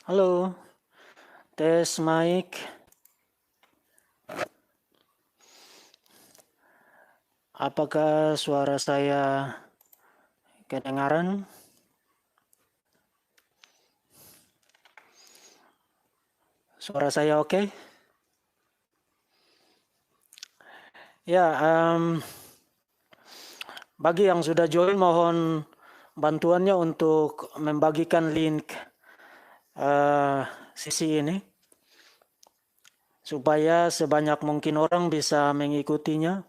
Halo, tes mic. Apakah suara saya kedengaran? Suara saya oke? Ya, bagi yang sudah join mohon bantuannya untuk membagikan link sesi ini supaya sebanyak mungkin orang bisa mengikutinya.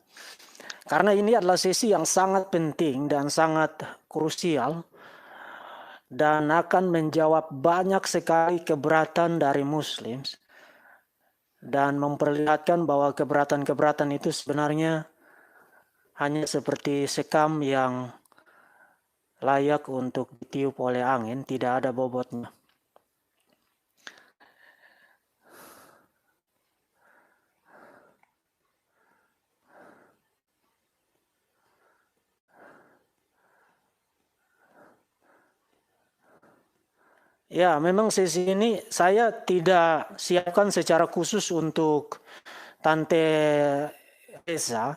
Karena ini adalah sesi yang sangat penting dan sangat krusial dan akan menjawab banyak sekali keberatan dari Muslim dan memperlihatkan bahwa keberatan-keberatan itu sebenarnya hanya seperti sekam yang layak untuk ditiup oleh angin, tidak ada bobotnya. Ya, memang sesi ini saya tidak siapkan secara khusus untuk Tante Reza.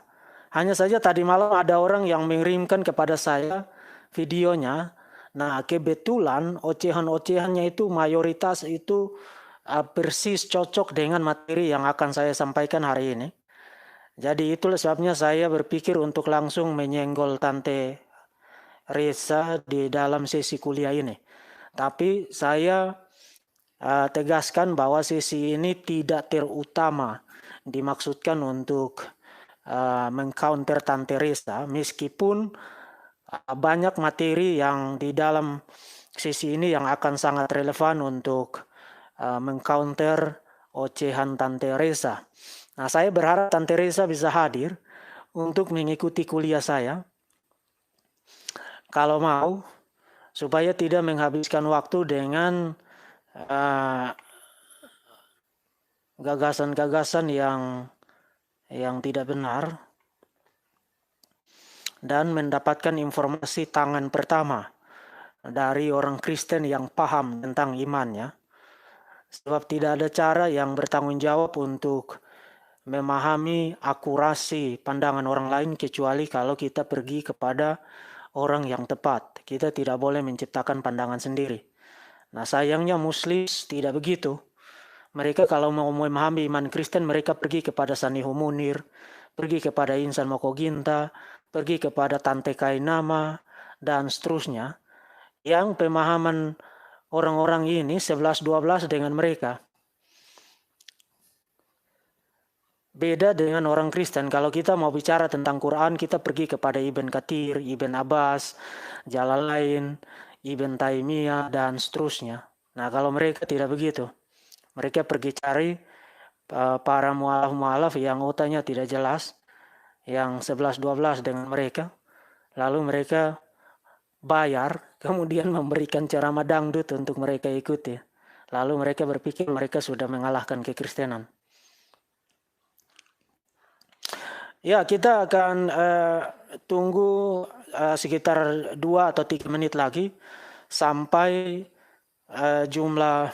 Hanya saja tadi malam ada orang yang mengirimkan kepada saya videonya. Nah, kebetulan ocehan-ocehannya itu mayoritas itu persis cocok dengan materi yang akan saya sampaikan hari ini. Jadi itulah sebabnya saya berpikir untuk langsung menyenggol Tante Reza di dalam sesi kuliah ini. Tapi saya tegaskan bahwa sesi ini tidak terutama dimaksudkan untuk mengcounter Tante Reza, meskipun banyak materi yang di dalam sesi ini yang akan sangat relevan untuk mengcounter ocehan Tante Reza. Nah, saya berharap Tante Reza bisa hadir untuk mengikuti kuliah saya. Kalau mau, supaya tidak menghabiskan waktu dengan gagasan-gagasan yang tidak benar dan mendapatkan informasi tangan pertama dari orang Kristen yang paham tentang imannya. Sebab tidak ada cara yang bertanggung jawab untuk memahami akurasi pandangan orang lain kecuali kalau kita pergi kepada orang yang tepat. Kita tidak boleh menciptakan pandangan sendiri. Nah, sayangnya Muslim tidak begitu. Mereka kalau mau memahami iman Kristen, mereka pergi kepada Sanihu Munir, pergi kepada Insan Mokoginta, pergi kepada Tante Kainama, dan seterusnya. Yang pemahaman orang-orang ini 11-12 dengan mereka. Beda dengan orang Kristen, kalau kita mau bicara tentang Quran, kita pergi kepada Ibn Kathir, Ibn Abbas, Jalalain, Ibn Taimiyah, dan seterusnya. Nah, kalau mereka tidak begitu. Mereka pergi cari para mualaf-mualaf yang utanya tidak jelas, yang 11-12 dengan mereka. Lalu mereka bayar, kemudian memberikan ceramah dangdut untuk mereka ikuti. Lalu mereka berpikir mereka sudah mengalahkan kekristenan. Ya, kita akan tunggu sekitar 2 atau 3 menit lagi sampai jumlah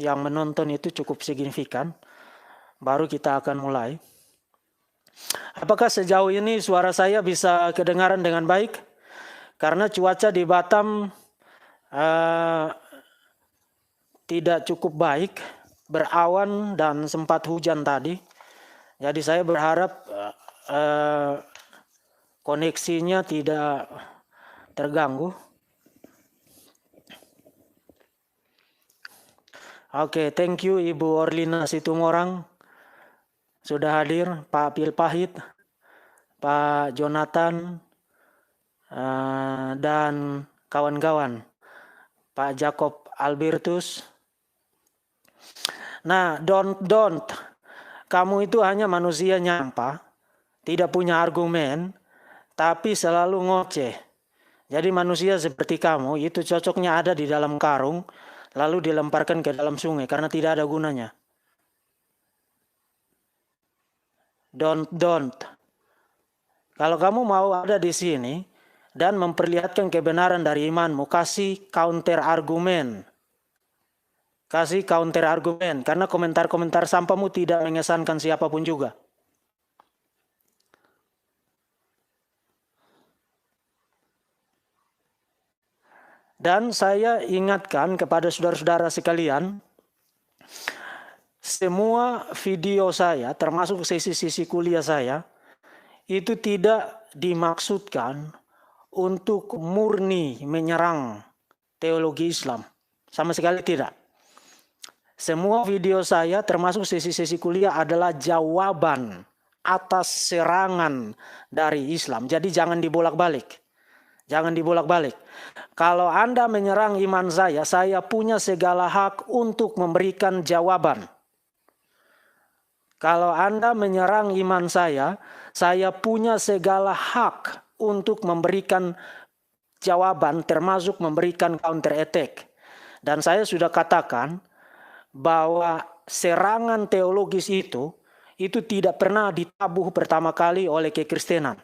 yang menonton itu cukup signifikan. Baru kita akan mulai. Apakah sejauh ini suara saya bisa kedengaran dengan baik? Karena cuaca di Batam tidak cukup baik, berawan dan sempat hujan tadi. Jadi saya berharap koneksinya tidak terganggu. Oke, thank you Ibu Orlina Situmorang sudah hadir, Pak Pilpahit, Pak Jonathan, dan kawan-kawan, Pak Jacob Albertus. Nah, don't. Kamu itu hanya manusia nyampah, tidak punya argumen, tapi selalu ngoceh. Jadi manusia seperti kamu itu cocoknya ada di dalam karung, lalu dilemparkan ke dalam sungai karena tidak ada gunanya. Don't. Kalau kamu mau ada di sini dan memperlihatkan kebenaran dari imanmu, kasih counter argumen. kasih counter argumen, karena komentar-komentar sampahmu tidak mengesankan siapapun juga. Dan saya ingatkan kepada saudara-saudara sekalian, semua video saya, termasuk sesi-sesi kuliah saya, itu tidak dimaksudkan untuk murni menyerang teologi Islam. Sama sekali tidak. Semua video saya, termasuk sesi-sesi kuliah, adalah jawaban atas serangan dari Islam. Jadi jangan dibolak-balik. Jangan dibolak-balik. Kalau Anda menyerang iman saya punya segala hak untuk memberikan jawaban. Kalau Anda menyerang iman saya punya segala hak untuk memberikan jawaban, termasuk memberikan counter attack. Dan saya sudah katakan bahwa serangan teologis itu tidak pernah ditabuh pertama kali oleh kekristenan,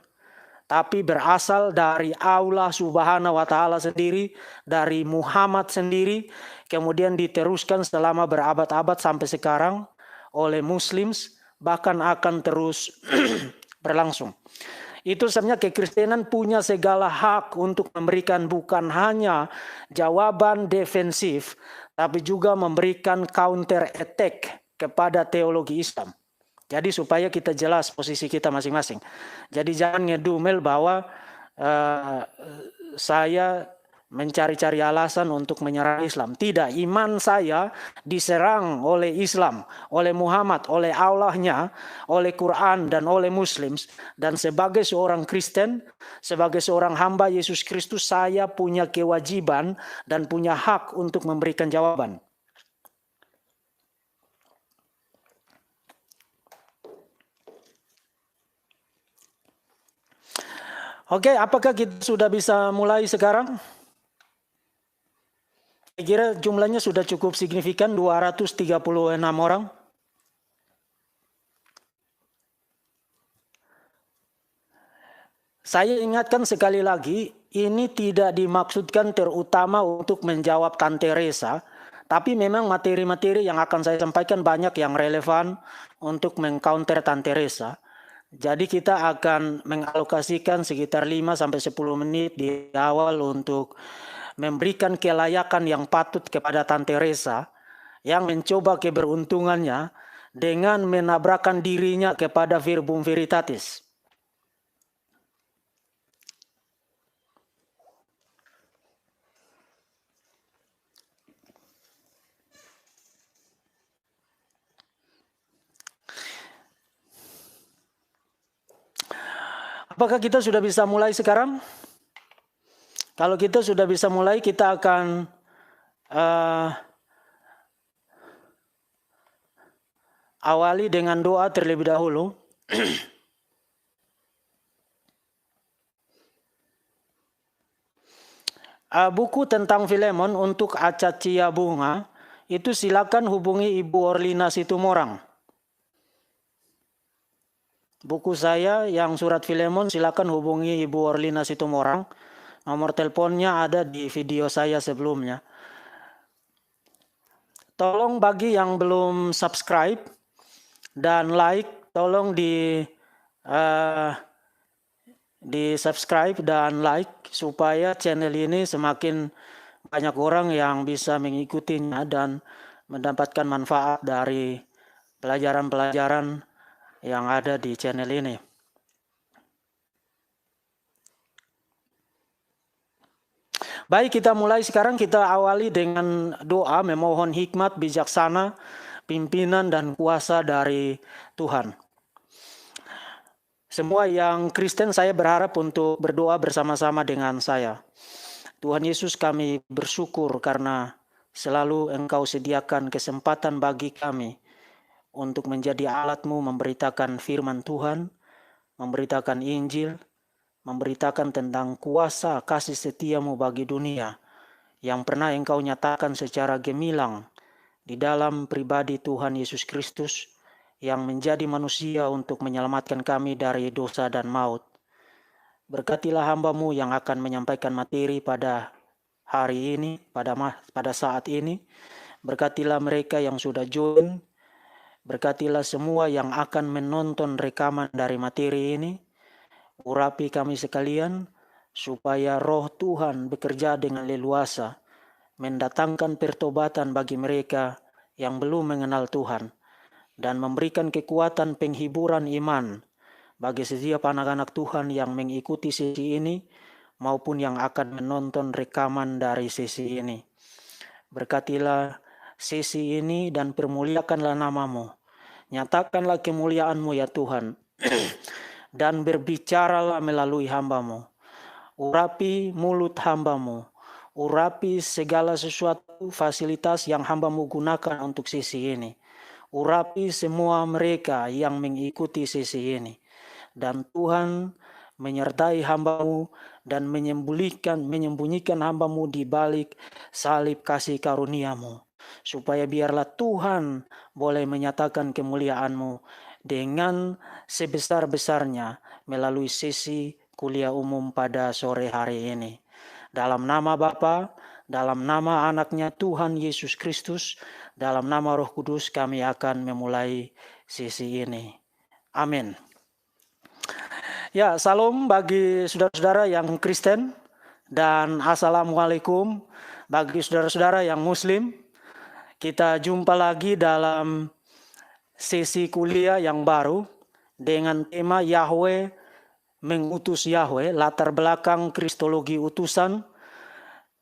tapi berasal dari Allah Subhanahu wa Ta'ala sendiri, dari Muhammad sendiri, kemudian diteruskan selama berabad-abad sampai sekarang oleh Muslims, bahkan akan terus berlangsung. Itu sebenarnya kekristenan punya segala hak untuk memberikan bukan hanya jawaban defensif, tapi juga memberikan counter attack kepada teologi Islam. Jadi supaya kita jelas posisi kita masing-masing. Jadi jangan ngedumel bahwa saya mencari-cari alasan untuk menyerang Islam. Tidak, iman saya diserang oleh Islam, oleh Muhammad, oleh Allahnya, oleh Quran dan oleh Muslims. Dan sebagai seorang Kristen, sebagai seorang hamba Yesus Kristus, saya punya kewajiban dan punya hak untuk memberikan jawaban. Oke, apakah kita sudah bisa mulai sekarang? Saya kira jumlahnya sudah cukup signifikan, 236 orang. Saya ingatkan sekali lagi, ini tidak dimaksudkan terutama untuk menjawab Tante Resa, tapi memang materi-materi yang akan saya sampaikan banyak yang relevan untuk mengcounter Tante Resa. Jadi kita akan mengalokasikan sekitar 5-10 menit di awal untuk memberikan kelayakan yang patut kepada Tante Resa yang mencoba keberuntungannya dengan menabrakkan dirinya kepada Verbum Veritatis. Apakah kita sudah bisa mulai sekarang? Kalau kita sudah bisa mulai, kita akan awali dengan doa terlebih dahulu. Buku tentang Filemon untuk Acacia Bunga, itu silakan hubungi Ibu Orlina Situmorang. Buku saya yang surat Filemon silakan hubungi Ibu Orlina Situmorang. Nomor teleponnya ada di video saya sebelumnya. Tolong bagi yang belum subscribe dan like, tolong di subscribe dan like supaya channel ini semakin banyak orang yang bisa mengikutinya dan mendapatkan manfaat dari pelajaran-pelajaran yang ada di channel ini. Baik, kita mulai sekarang. Kita awali dengan doa memohon hikmat, bijaksana, pimpinan dan kuasa dari Tuhan. Semua yang Kristen saya berharap untuk berdoa bersama-sama dengan saya. Tuhan Yesus, kami bersyukur karena selalu Engkau sediakan kesempatan bagi kami untuk menjadi alat-Mu memberitakan firman Tuhan, memberitakan Injil, memberitakan tentang kuasa kasih setia-Mu bagi dunia yang pernah Engkau nyatakan secara gemilang di dalam pribadi Tuhan Yesus Kristus yang menjadi manusia untuk menyelamatkan kami dari dosa dan maut. Berkatilah hamba-Mu yang akan menyampaikan materi pada hari ini, pada saat ini. Berkatilah mereka yang sudah join. Berkatilah semua yang akan menonton rekaman dari materi ini. Urapi kami sekalian, supaya roh Tuhan bekerja dengan leluasa, mendatangkan pertobatan bagi mereka yang belum mengenal Tuhan, dan memberikan kekuatan penghiburan iman bagi setiap anak-anak Tuhan yang mengikuti sesi ini, maupun yang akan menonton rekaman dari sesi ini. Berkatilah sesi ini dan permuliakanlah nama-Mu. Nyatakanlah kemuliaan-Mu ya Tuhan, dan berbicaralah melalui hamba-Mu. Urapi mulut hamba-Mu, urapi segala sesuatu fasilitas yang hamba-Mu gunakan untuk sesi ini. Urapi semua mereka yang mengikuti sesi ini. Dan Tuhan menyertai hamba-Mu dan menyembunyikan hamba-Mu di balik salib kasih karunia-Mu. Supaya biarlah Tuhan boleh menyatakan kemuliaan-Mu dengan sebesar-besarnya melalui sesi kuliah umum pada sore hari ini. Dalam nama Bapa, dalam nama anaknya Tuhan Yesus Kristus, dalam nama Roh Kudus kami akan memulai sesi ini. Amin. Ya, salam bagi saudara-saudara yang Kristen dan assalamualaikum bagi saudara-saudara yang Muslim. Kita jumpa lagi dalam sesi kuliah yang baru dengan tema Yahweh mengutus Yahweh, latar belakang kristologi utusan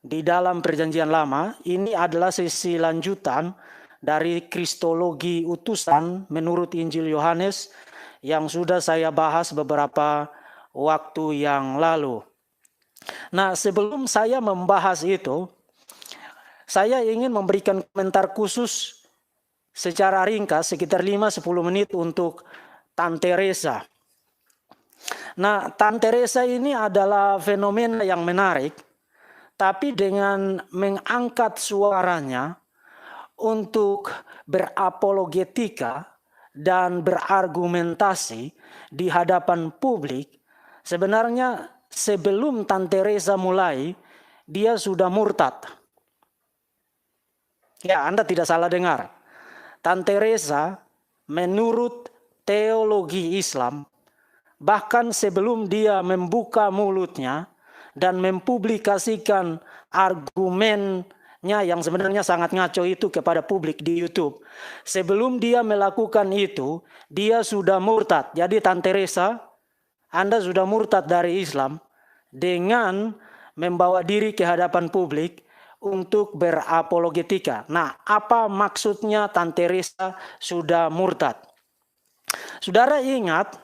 di dalam Perjanjian Lama. Ini adalah sesi lanjutan dari kristologi utusan menurut Injil Yohanes yang sudah saya bahas beberapa waktu yang lalu. Nah, sebelum saya membahas itu, saya ingin memberikan komentar khusus secara ringkas sekitar 5-10 menit untuk Tante Resa. Nah, Tante Resa ini adalah fenomena yang menarik, tapi dengan mengangkat suaranya untuk berapologetika dan berargumentasi di hadapan publik, sebenarnya sebelum Tante Resa mulai, dia sudah murtad. Ya, Anda tidak salah dengar. Tante Resa menurut teologi Islam, bahkan sebelum dia membuka mulutnya dan mempublikasikan argumennya yang sebenarnya sangat ngaco itu kepada publik di YouTube, sebelum dia melakukan itu, dia sudah murtad. Jadi Tante Resa, Anda sudah murtad dari Islam dengan membawa diri ke hadapan publik untuk berapologetika. Nah, apa maksudnya Tante Resa sudah murtad? Saudara ingat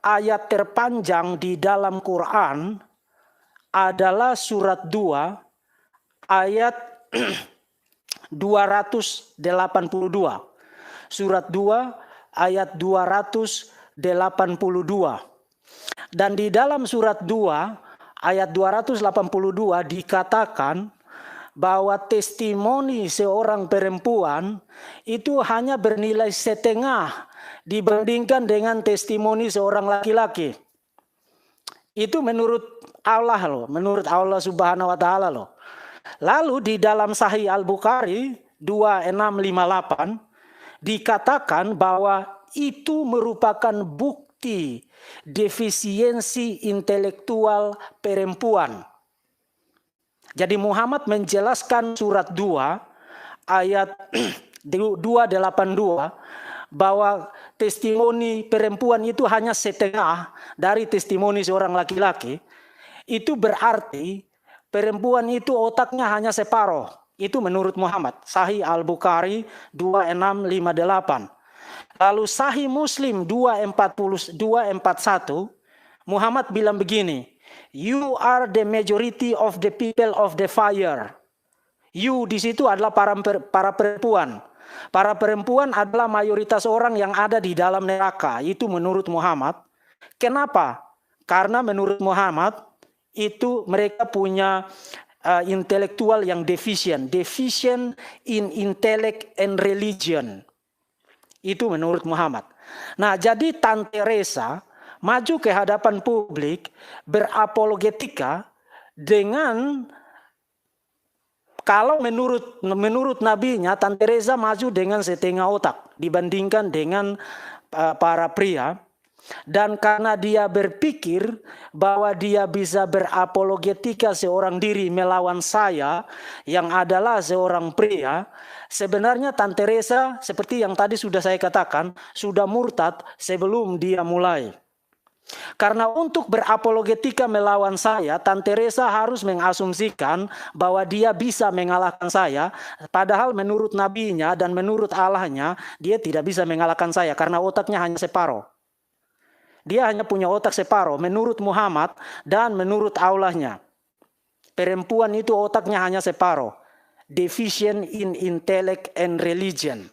ayat terpanjang di dalam Quran adalah surat 2 ayat 282. Surat 2 ayat 282. Dan di dalam surat 2 ayat 282 dikatakan bahwa testimoni seorang perempuan itu hanya bernilai setengah dibandingkan dengan testimoni seorang laki-laki. Itu menurut Allah loh, menurut Allah Subhanahu wa taala loh. Lalu di dalam Sahih Al-Bukhari 2658 dikatakan bahwa itu merupakan bukti defisiensi intelektual perempuan. Jadi Muhammad menjelaskan surat 2 ayat 282 bahwa testimoni perempuan itu hanya setengah dari testimoni seorang laki-laki. Itu berarti perempuan itu otaknya hanya separuh. Itu menurut Muhammad. Sahih Al-Bukhari 2658. Lalu Sahih Muslim 241, Muhammad bilang begini, "You are the majority of the people of the fire." You di situ adalah para perempuan. Para perempuan adalah mayoritas orang yang ada di dalam neraka. Itu menurut Muhammad. Kenapa? Karena menurut Muhammad itu mereka punya intelektual yang deficient in intellect and religion. Itu menurut Muhammad. Nah, jadi Tante Resa maju ke hadapan publik berapologetika dengan Kalau menurut nabinya, Tante Reza maju dengan setengah otak dibandingkan dengan para pria. Dan karena dia berpikir bahwa dia bisa berapologetika seorang diri melawan saya yang adalah seorang pria, sebenarnya Tante Reza seperti yang tadi sudah saya katakan, sudah murtad sebelum dia mulai. Karena untuk berapologetika melawan saya, Tante Reza harus mengasumsikan bahwa dia bisa mengalahkan saya, padahal menurut nabinya dan menurut Allahnya, dia tidak bisa mengalahkan saya karena otaknya hanya separuh. Dia hanya punya otak separuh menurut Muhammad dan menurut Allahnya. Perempuan itu otaknya hanya separuh. Deficient in intellect and religion.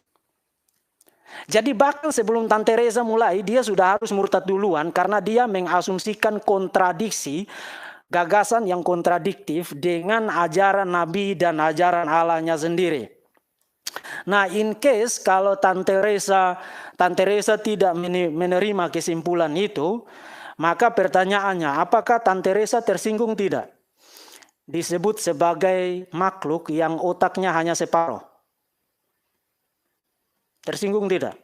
Jadi bahkan sebelum Tante Reza mulai, dia sudah harus murtad duluan karena dia mengasumsikan kontradiksi, gagasan yang kontradiktif dengan ajaran Nabi dan ajaran Allahnya sendiri. Nah, in case kalau Tante Reza tidak menerima kesimpulan itu, maka pertanyaannya, apakah Tante Reza tersinggung tidak? Disebut sebagai makhluk yang otaknya hanya separuh. Tersinggung tidak?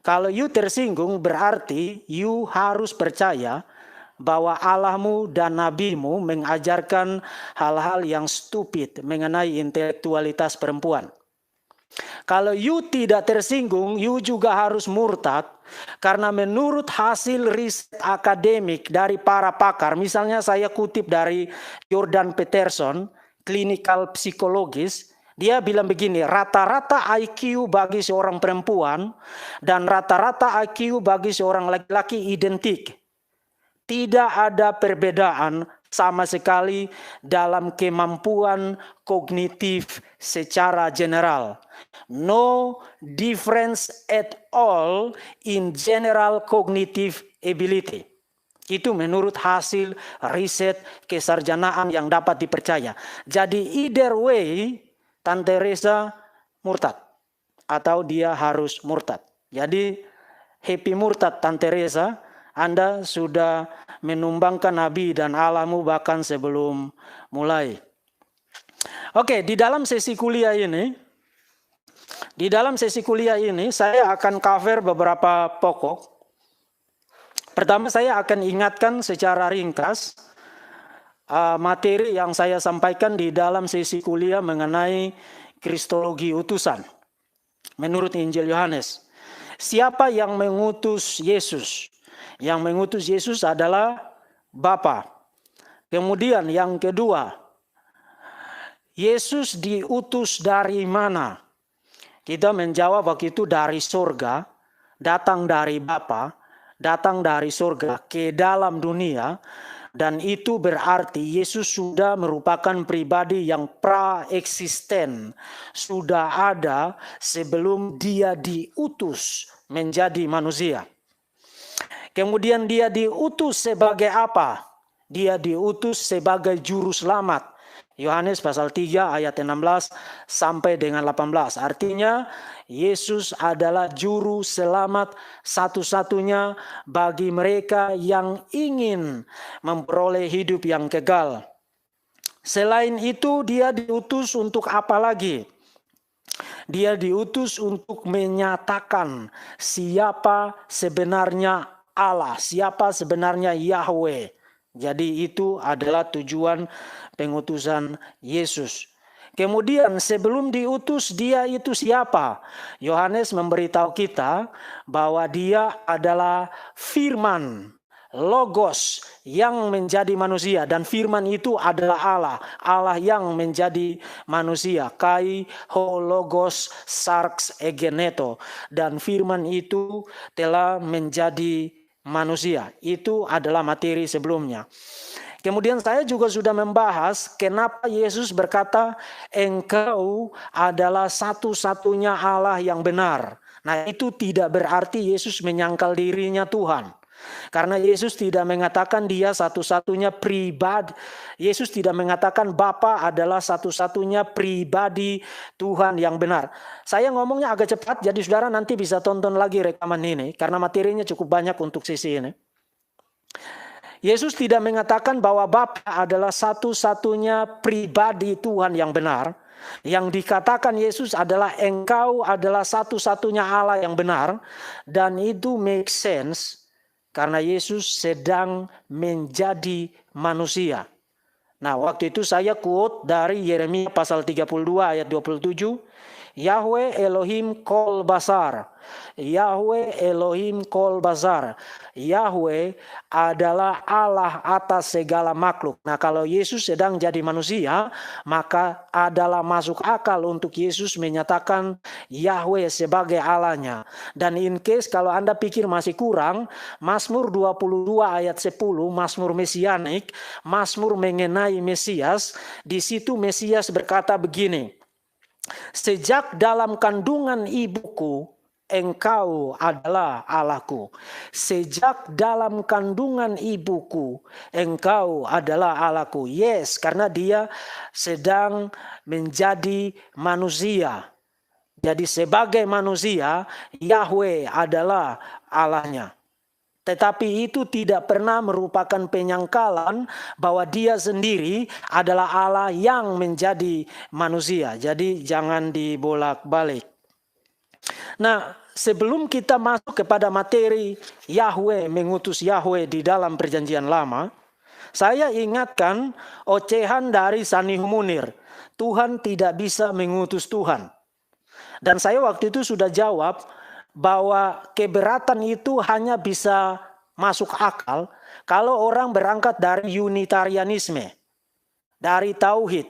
Kalau you tersinggung berarti you harus percaya bahwa Allahmu dan nabimu mengajarkan hal-hal yang stupid mengenai intelektualitas perempuan. Kalau you tidak tersinggung, you juga harus murtad. Karena menurut hasil riset akademik dari para pakar, misalnya saya kutip dari Jordan Peterson, clinical psychologist, dia bilang begini, rata-rata IQ bagi seorang perempuan dan rata-rata IQ bagi seorang laki-laki identik. Tidak ada perbedaan sama sekali dalam kemampuan kognitif secara general. No difference at all in general cognitive ability. Itu menurut hasil riset kesarjanaan yang dapat dipercaya. Jadi either way, Tante Reza murtad atau dia harus murtad. Jadi happy murtad Tante Reza, Anda sudah menumbangkan Nabi dan Allahmu bahkan sebelum mulai. Oke, di dalam sesi kuliah ini saya akan cover beberapa pokok. Pertama, saya akan ingatkan secara ringkas materi yang saya sampaikan di dalam sesi kuliah mengenai kristologi utusan menurut Injil Yohanes. Siapa yang mengutus Yesus? Yang mengutus Yesus adalah Bapa. Kemudian yang kedua, Yesus diutus dari mana? Kita menjawab waktu itu dari surga, datang dari Bapa, datang dari surga ke dalam dunia. Dan itu berarti Yesus sudah merupakan pribadi yang pra-eksisten. Sudah ada sebelum dia diutus menjadi manusia. Kemudian dia diutus sebagai apa? Dia diutus sebagai juru selamat. Yohanes pasal 3 ayat 16 sampai dengan 18. Artinya Yesus adalah juru selamat satu-satunya bagi mereka yang ingin memperoleh hidup yang kekal. Selain itu dia diutus untuk apa lagi? Dia diutus untuk menyatakan siapa sebenarnya Allah, siapa sebenarnya Yahweh. Jadi itu adalah tujuan pengutusan Yesus. Kemudian sebelum diutus dia itu siapa? Yohanes memberitahu kita bahwa dia adalah firman, logos yang menjadi manusia. Dan firman itu adalah Allah. Allah yang menjadi manusia. Kai ho logos sarx egeneto. Dan firman itu telah menjadi manusia. Itu adalah materi sebelumnya. Kemudian saya juga sudah membahas kenapa Yesus berkata engkau adalah satu-satunya Allah yang benar. Nah, itu tidak berarti Yesus menyangkal dirinya Tuhan. Karena Yesus tidak mengatakan dia satu-satunya pribadi. Yesus tidak mengatakan Bapa adalah satu-satunya pribadi Tuhan yang benar. Saya ngomongnya agak cepat, jadi saudara nanti bisa tonton lagi rekaman ini. Karena materinya cukup banyak untuk sisi ini. Yesus tidak mengatakan bahwa Bapa adalah satu-satunya pribadi Tuhan yang benar. Yang dikatakan Yesus adalah engkau adalah satu-satunya Allah yang benar. Dan itu make sense karena Yesus sedang menjadi manusia. Nah, waktu itu saya quote dari Yeremia pasal 32 ayat 27. Yahweh Elohim kol basar. Yahweh Elohim kol basar. Yahweh adalah Allah atas segala makhluk. Nah, kalau Yesus sedang jadi manusia, maka adalah masuk akal untuk Yesus menyatakan Yahweh sebagai Allahnya. Dan in case kalau Anda pikir masih kurang, Mazmur 22 ayat 10, Mazmur Mesianik, Mazmur mengenai Mesias, di situ Mesias berkata begini, sejak dalam kandungan ibuku, engkau adalah Allahku. Sejak dalam kandungan ibuku, engkau adalah Allahku. Yes, karena dia sedang menjadi manusia. Jadi sebagai manusia, Yahweh adalah Allahnya. Tetapi itu tidak pernah merupakan penyangkalan bahwa dia sendiri adalah Allah yang menjadi manusia. Jadi jangan dibolak-balik. Nah, sebelum kita masuk kepada materi Yahweh mengutus Yahweh di dalam perjanjian lama, saya ingatkan ocehan dari Sanih Munir. Tuhan tidak bisa mengutus Tuhan. Dan saya waktu itu sudah jawab, bahwa keberatan itu hanya bisa masuk akal kalau orang berangkat dari Unitarianisme, dari tauhid.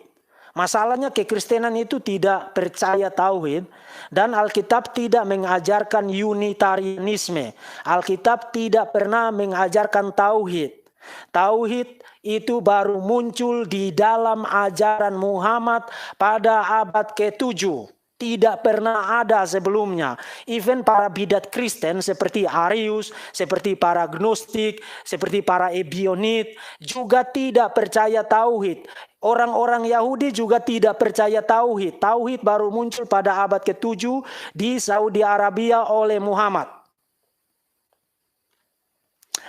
Masalahnya kekristenan itu tidak percaya tauhid dan Alkitab tidak mengajarkan Unitarianisme. Alkitab tidak pernah mengajarkan tauhid. Tauhid itu baru muncul di dalam ajaran Muhammad pada abad ke-7. Tidak pernah ada sebelumnya. Even para bidat Kristen seperti Arius, seperti para Gnostik, seperti para Ebionit juga tidak percaya tauhid. Orang-orang Yahudi juga tidak percaya tauhid. Tauhid baru muncul pada abad ke-7 di Saudi Arabia oleh Muhammad.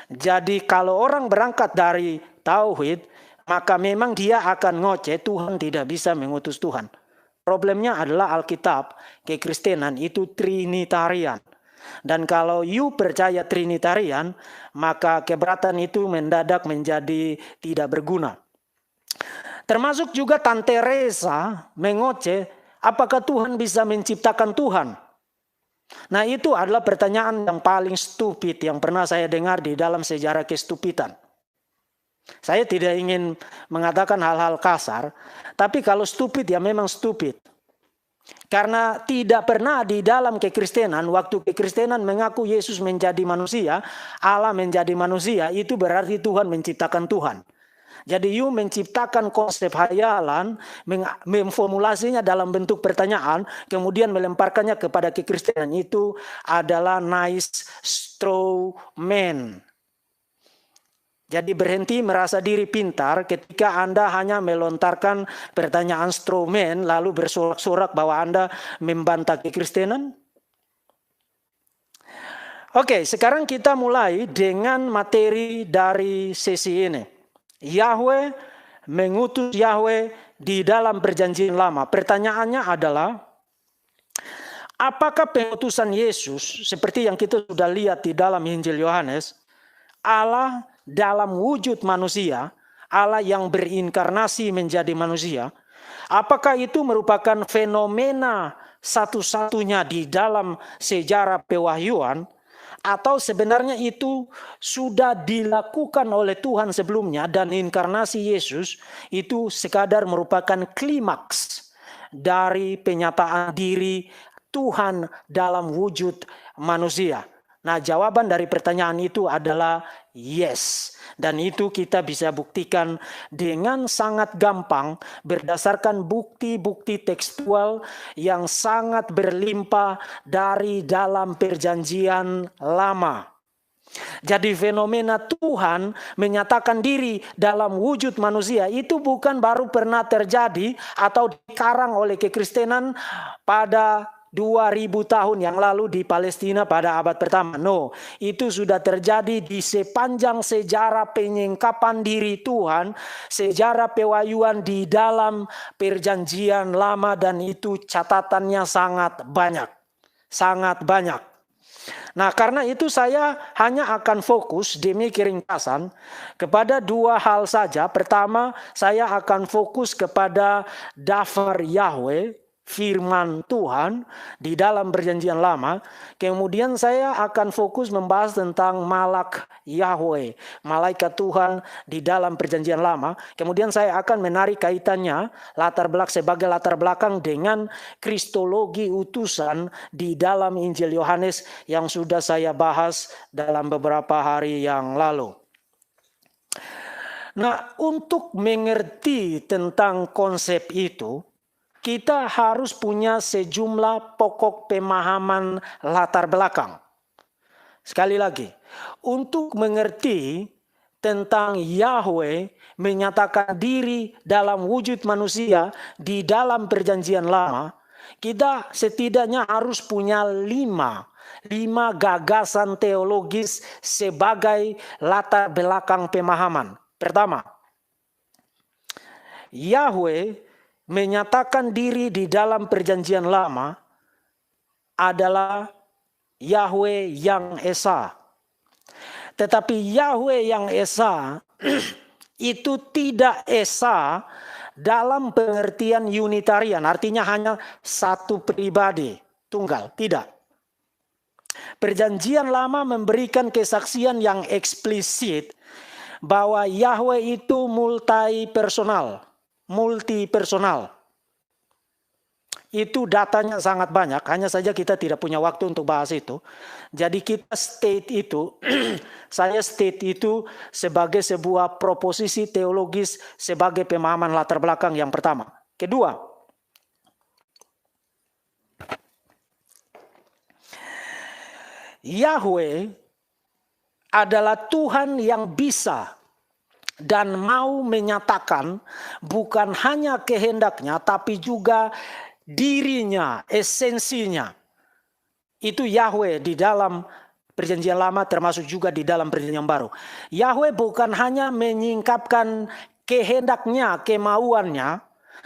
Jadi kalau orang berangkat dari tauhid, maka memang dia akan ngoceh Tuhan tidak bisa mengutus Tuhan. Problemnya adalah Alkitab, kekristenan itu Trinitarian. Dan kalau you percaya Trinitarian, maka keberatan itu mendadak menjadi tidak berguna. Termasuk juga Tante Reza mengoceh, apakah Tuhan bisa menciptakan Tuhan? Nah, itu adalah pertanyaan yang paling stupid yang pernah saya dengar di dalam sejarah kestupidan. Saya tidak ingin mengatakan hal-hal kasar, tapi kalau stupid ya memang stupid. Karena tidak pernah di dalam kekristenan, waktu kekristenan mengaku Yesus menjadi manusia, Allah menjadi manusia, itu berarti Tuhan menciptakan Tuhan. Jadi you menciptakan konsep hayalan, memformulasinya dalam bentuk pertanyaan, kemudian melemparkannya kepada kekristenan, itu adalah nice straw man. Jadi berhenti merasa diri pintar ketika Anda hanya melontarkan pertanyaan straw man lalu bersorak-sorak bahwa Anda membantah kekristenan. Oke, sekarang kita mulai dengan materi dari sesi ini. Yahweh mengutus Yahweh di dalam perjanjian lama. Pertanyaannya adalah, apakah pengutusan Yesus seperti yang kita sudah lihat di dalam Injil Yohanes, Allah dalam wujud manusia, Allah yang berinkarnasi menjadi manusia, apakah itu merupakan fenomena satu-satunya di dalam sejarah pewahyuan, atau sebenarnya itu sudah dilakukan oleh Tuhan sebelumnya dan inkarnasi Yesus itu sekadar merupakan klimaks dari penyataan diri Tuhan dalam wujud manusia? Nah, jawaban dari pertanyaan itu adalah yes. Dan itu kita bisa buktikan dengan sangat gampang berdasarkan bukti-bukti tekstual yang sangat berlimpah dari dalam perjanjian lama. Jadi fenomena Tuhan menyatakan diri dalam wujud manusia itu bukan baru pernah terjadi atau dikarang oleh kekristenan pada 2000 tahun yang lalu di Palestina pada abad pertama. No, itu sudah terjadi di sepanjang sejarah penyingkapan diri Tuhan, sejarah pewahyuan di dalam perjanjian lama, dan itu catatannya sangat banyak. Sangat banyak. Nah, karena itu saya hanya akan fokus demi keringkasan kepada dua hal saja. Pertama, saya akan fokus kepada daftar Yahweh, firman Tuhan di dalam perjanjian lama. Kemudian saya akan fokus membahas tentang malak Yahweh, malaikat Tuhan di dalam perjanjian lama. Kemudian saya akan menarik kaitannya sebagai latar belakang dengan kristologi utusan di dalam Injil Yohanes yang sudah saya bahas dalam beberapa hari yang lalu. Nah, untuk mengerti tentang konsep itu, kita harus punya sejumlah pokok pemahaman latar belakang. Sekali lagi, untuk mengerti tentang Yahweh menyatakan diri dalam wujud manusia di dalam perjanjian lama, kita setidaknya harus punya lima gagasan teologis sebagai latar belakang pemahaman. Pertama, Yahweh menyatakan diri di dalam perjanjian lama adalah Yahweh yang Esa. Tetapi Yahweh yang Esa itu tidak Esa dalam pengertian Unitarian, artinya hanya satu pribadi, tunggal, tidak. Perjanjian lama memberikan kesaksian yang eksplisit bahwa Yahweh itu multipersonal. Itu datanya sangat banyak, hanya saja kita tidak punya waktu untuk bahas itu. Jadi kita state itu, saya state itu sebagai sebuah proposisi teologis sebagai pemahaman latar belakang yang pertama. Kedua, Yahweh adalah Tuhan yang bisa dan mau menyatakan bukan hanya kehendaknya, tapi juga dirinya, esensinya. Itu Yahweh di dalam perjanjian lama, termasuk juga di dalam perjanjian baru. Yahweh bukan hanya menyingkapkan kehendaknya, kemauannya,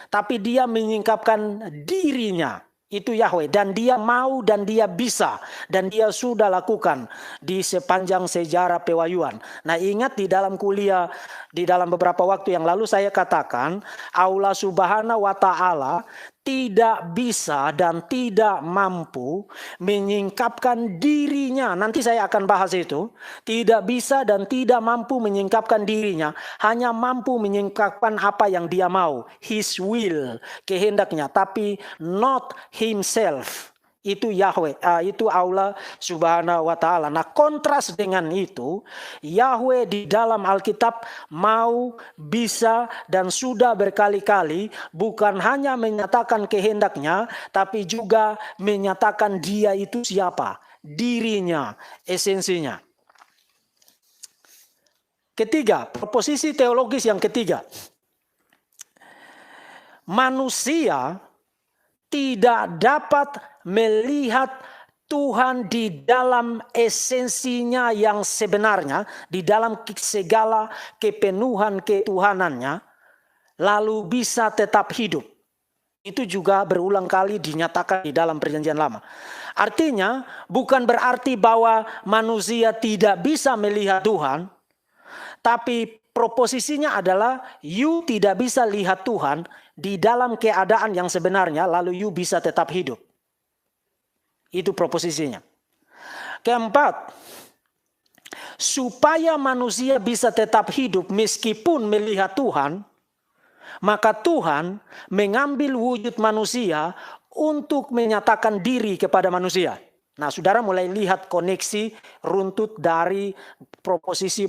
tapi dia menyingkapkan dirinya. Itu Yahweh, dan dia mau dan dia bisa dan dia sudah lakukan di sepanjang sejarah pewahyuan. Nah, ingat di dalam kuliah di dalam beberapa waktu yang lalu saya katakan Allah Subhanahu wa taala tidak bisa dan tidak mampu menyingkapkan dirinya. Nanti saya akan bahas itu. Tidak bisa dan tidak mampu menyingkapkan dirinya. Hanya mampu menyingkapkan apa yang dia mau. His will, kehendaknya. Tapi not himself. Itu Yahweh, itu Allah Subhanahu wa taala. Nah, kontras dengan itu, Yahweh di dalam Alkitab mau, bisa, dan sudah berkali-kali bukan hanya menyatakan kehendaknya, tapi juga menyatakan dia itu siapa, dirinya, esensinya. Ketiga, proposisi teologis yang ketiga. Manusia tidak dapat melihat Tuhan di dalam esensinya yang sebenarnya, di dalam segala kepenuhan ketuhanannya, lalu bisa tetap hidup. Itu juga berulang kali dinyatakan di dalam perjanjian lama. Artinya bukan berarti bahwa manusia tidak bisa melihat Tuhan, tapi proposisinya adalah you tidak bisa lihat Tuhan di dalam keadaan yang sebenarnya, lalu you bisa tetap hidup. Itu proposisinya. Keempat, supaya manusia bisa tetap hidup meskipun melihat Tuhan, maka Tuhan mengambil wujud manusia untuk menyatakan diri kepada manusia. Nah, saudara mulai lihat koneksi runtut dari proposisi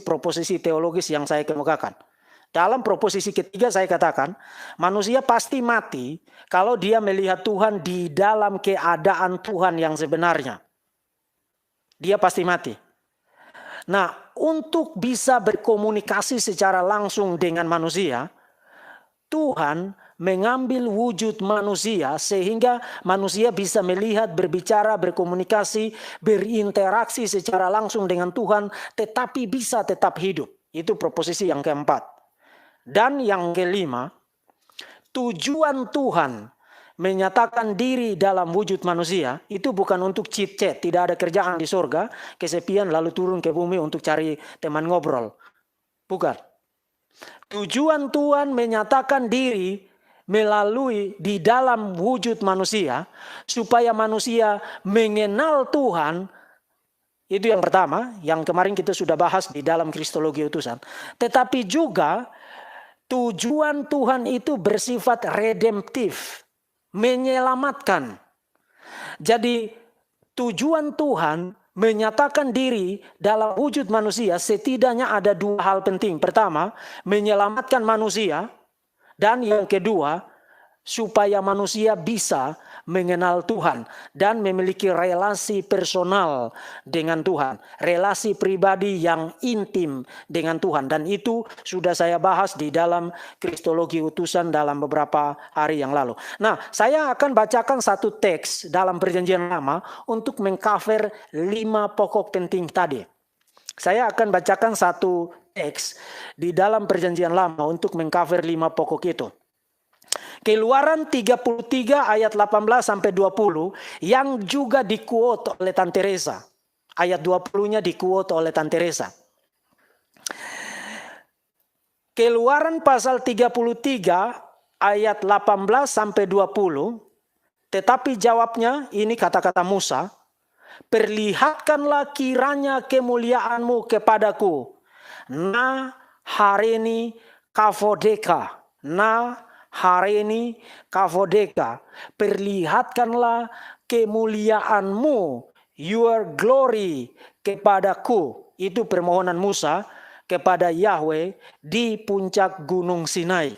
teologis yang saya kemukakan. Dalam proposisi ketiga saya katakan, manusia pasti mati kalau dia melihat Tuhan di dalam keadaan Tuhan yang sebenarnya. Dia pasti mati. Nah, untuk bisa berkomunikasi secara langsung dengan manusia, Tuhan mengambil wujud manusia sehingga manusia bisa melihat, berbicara, berkomunikasi, berinteraksi secara langsung dengan Tuhan, tetapi bisa tetap hidup. Itu proposisi yang keempat. Dan yang kelima, tujuan Tuhan menyatakan diri dalam wujud manusia itu bukan untuk chit-chat, tidak ada kerjaan di surga, kesepian lalu turun ke bumi untuk cari teman ngobrol. Bukan. Tujuan Tuhan menyatakan diri melalui di dalam wujud manusia supaya manusia mengenal Tuhan. Itu yang pertama, yang kemarin kita sudah bahas di dalam Kristologi Utusan. Tetapi juga tujuan Tuhan itu bersifat redemptif, menyelamatkan. Jadi tujuan Tuhan menyatakan diri dalam wujud manusia setidaknya ada dua hal penting. Pertama, menyelamatkan manusia. Dan yang kedua, supaya manusia bisa mengenal Tuhan dan memiliki relasi personal dengan Tuhan. Relasi pribadi yang intim dengan Tuhan. Dan itu sudah saya bahas di dalam Kristologi Utusan dalam beberapa hari yang lalu. Nah, saya akan bacakan satu teks dalam Perjanjian Lama untuk mengcover 5 pokok penting tadi. Saya akan bacakan satu teks di dalam Perjanjian Lama untuk mengcover 5 pokok itu. Keluaran 33 ayat 18 sampai 20 yang juga di-quote oleh Tante Resa. Ayat 20-nya di-quote oleh Tante Resa. Keluaran pasal 33 ayat 18 sampai 20, tetapi jawabnya ini kata-kata Musa, perlihatkanlah kiranya kemuliaanmu kepadaku. Na hareni kavodeka. Na hareni kavodeka. Perlihatkanlah kemuliaanmu, your glory, kepadaku. Itu permohonan Musa kepada Yahweh di puncak Gunung Sinai.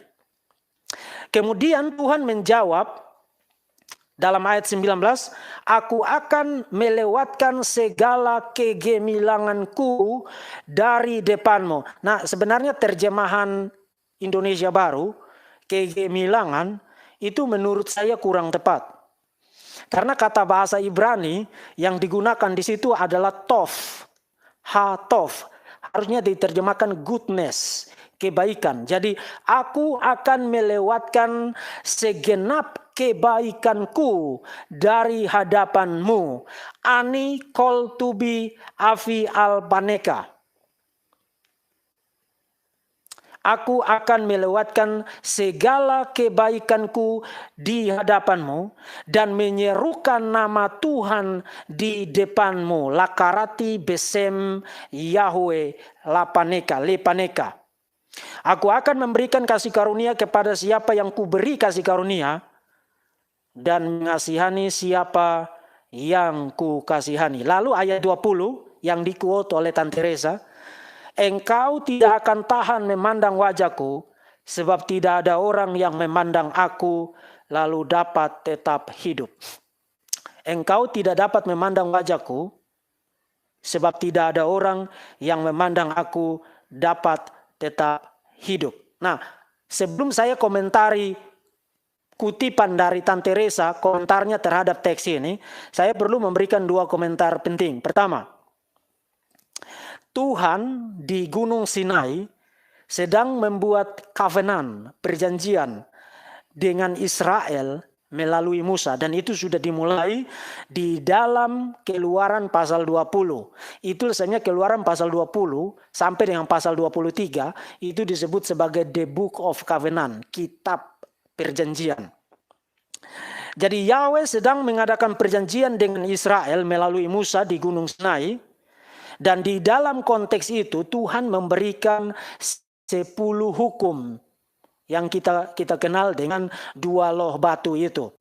Kemudian Tuhan menjawab dalam ayat 19, aku akan melewatkan segala kegemilanganku dari depanmu. Nah, sebenarnya terjemahan Indonesia Baru, kegemilangan, itu menurut saya kurang tepat. Karena kata bahasa Ibrani yang digunakan di situ adalah tof, ha-tof. Harusnya diterjemahkan goodness, kebaikan. Jadi aku akan melewatkan segenap kebaikanku dari hadapanmu. Ani kol tubi afi albaneka. Aku akan melewatkan segala kebaikanku di hadapanmu dan menyerukan nama Tuhan di depanmu. Lakarati besem Yahweh lepaneka. Aku akan memberikan kasih karunia kepada siapa yang kuberi kasih karunia dan mengasihani siapa yang ku kasihani. Lalu ayat 20 yang di-quote oleh Tante Resa, engkau tidak akan tahan memandang wajahku, sebab tidak ada orang yang memandang aku lalu dapat tetap hidup. Engkau tidak dapat memandang wajahku, sebab tidak ada orang yang memandang aku dapat tetap hidup. Nah, sebelum saya komentari kutipan dari Tante Resa, komentarnya terhadap teks ini, saya perlu memberikan 2 komentar penting. Pertama, Tuhan di Gunung Sinai sedang membuat covenant, perjanjian dengan Israel melalui Musa. Dan itu sudah dimulai di dalam Keluaran pasal 20. Itu sebenarnya Keluaran pasal 20 sampai dengan pasal 23 itu disebut sebagai The Book of Covenant, kitab perjanjian. Jadi Yahweh sedang mengadakan perjanjian dengan Israel melalui Musa di Gunung Sinai. Dan di dalam konteks itu Tuhan memberikan 10 hukum yang kita kenal dengan 2 loh batu itu.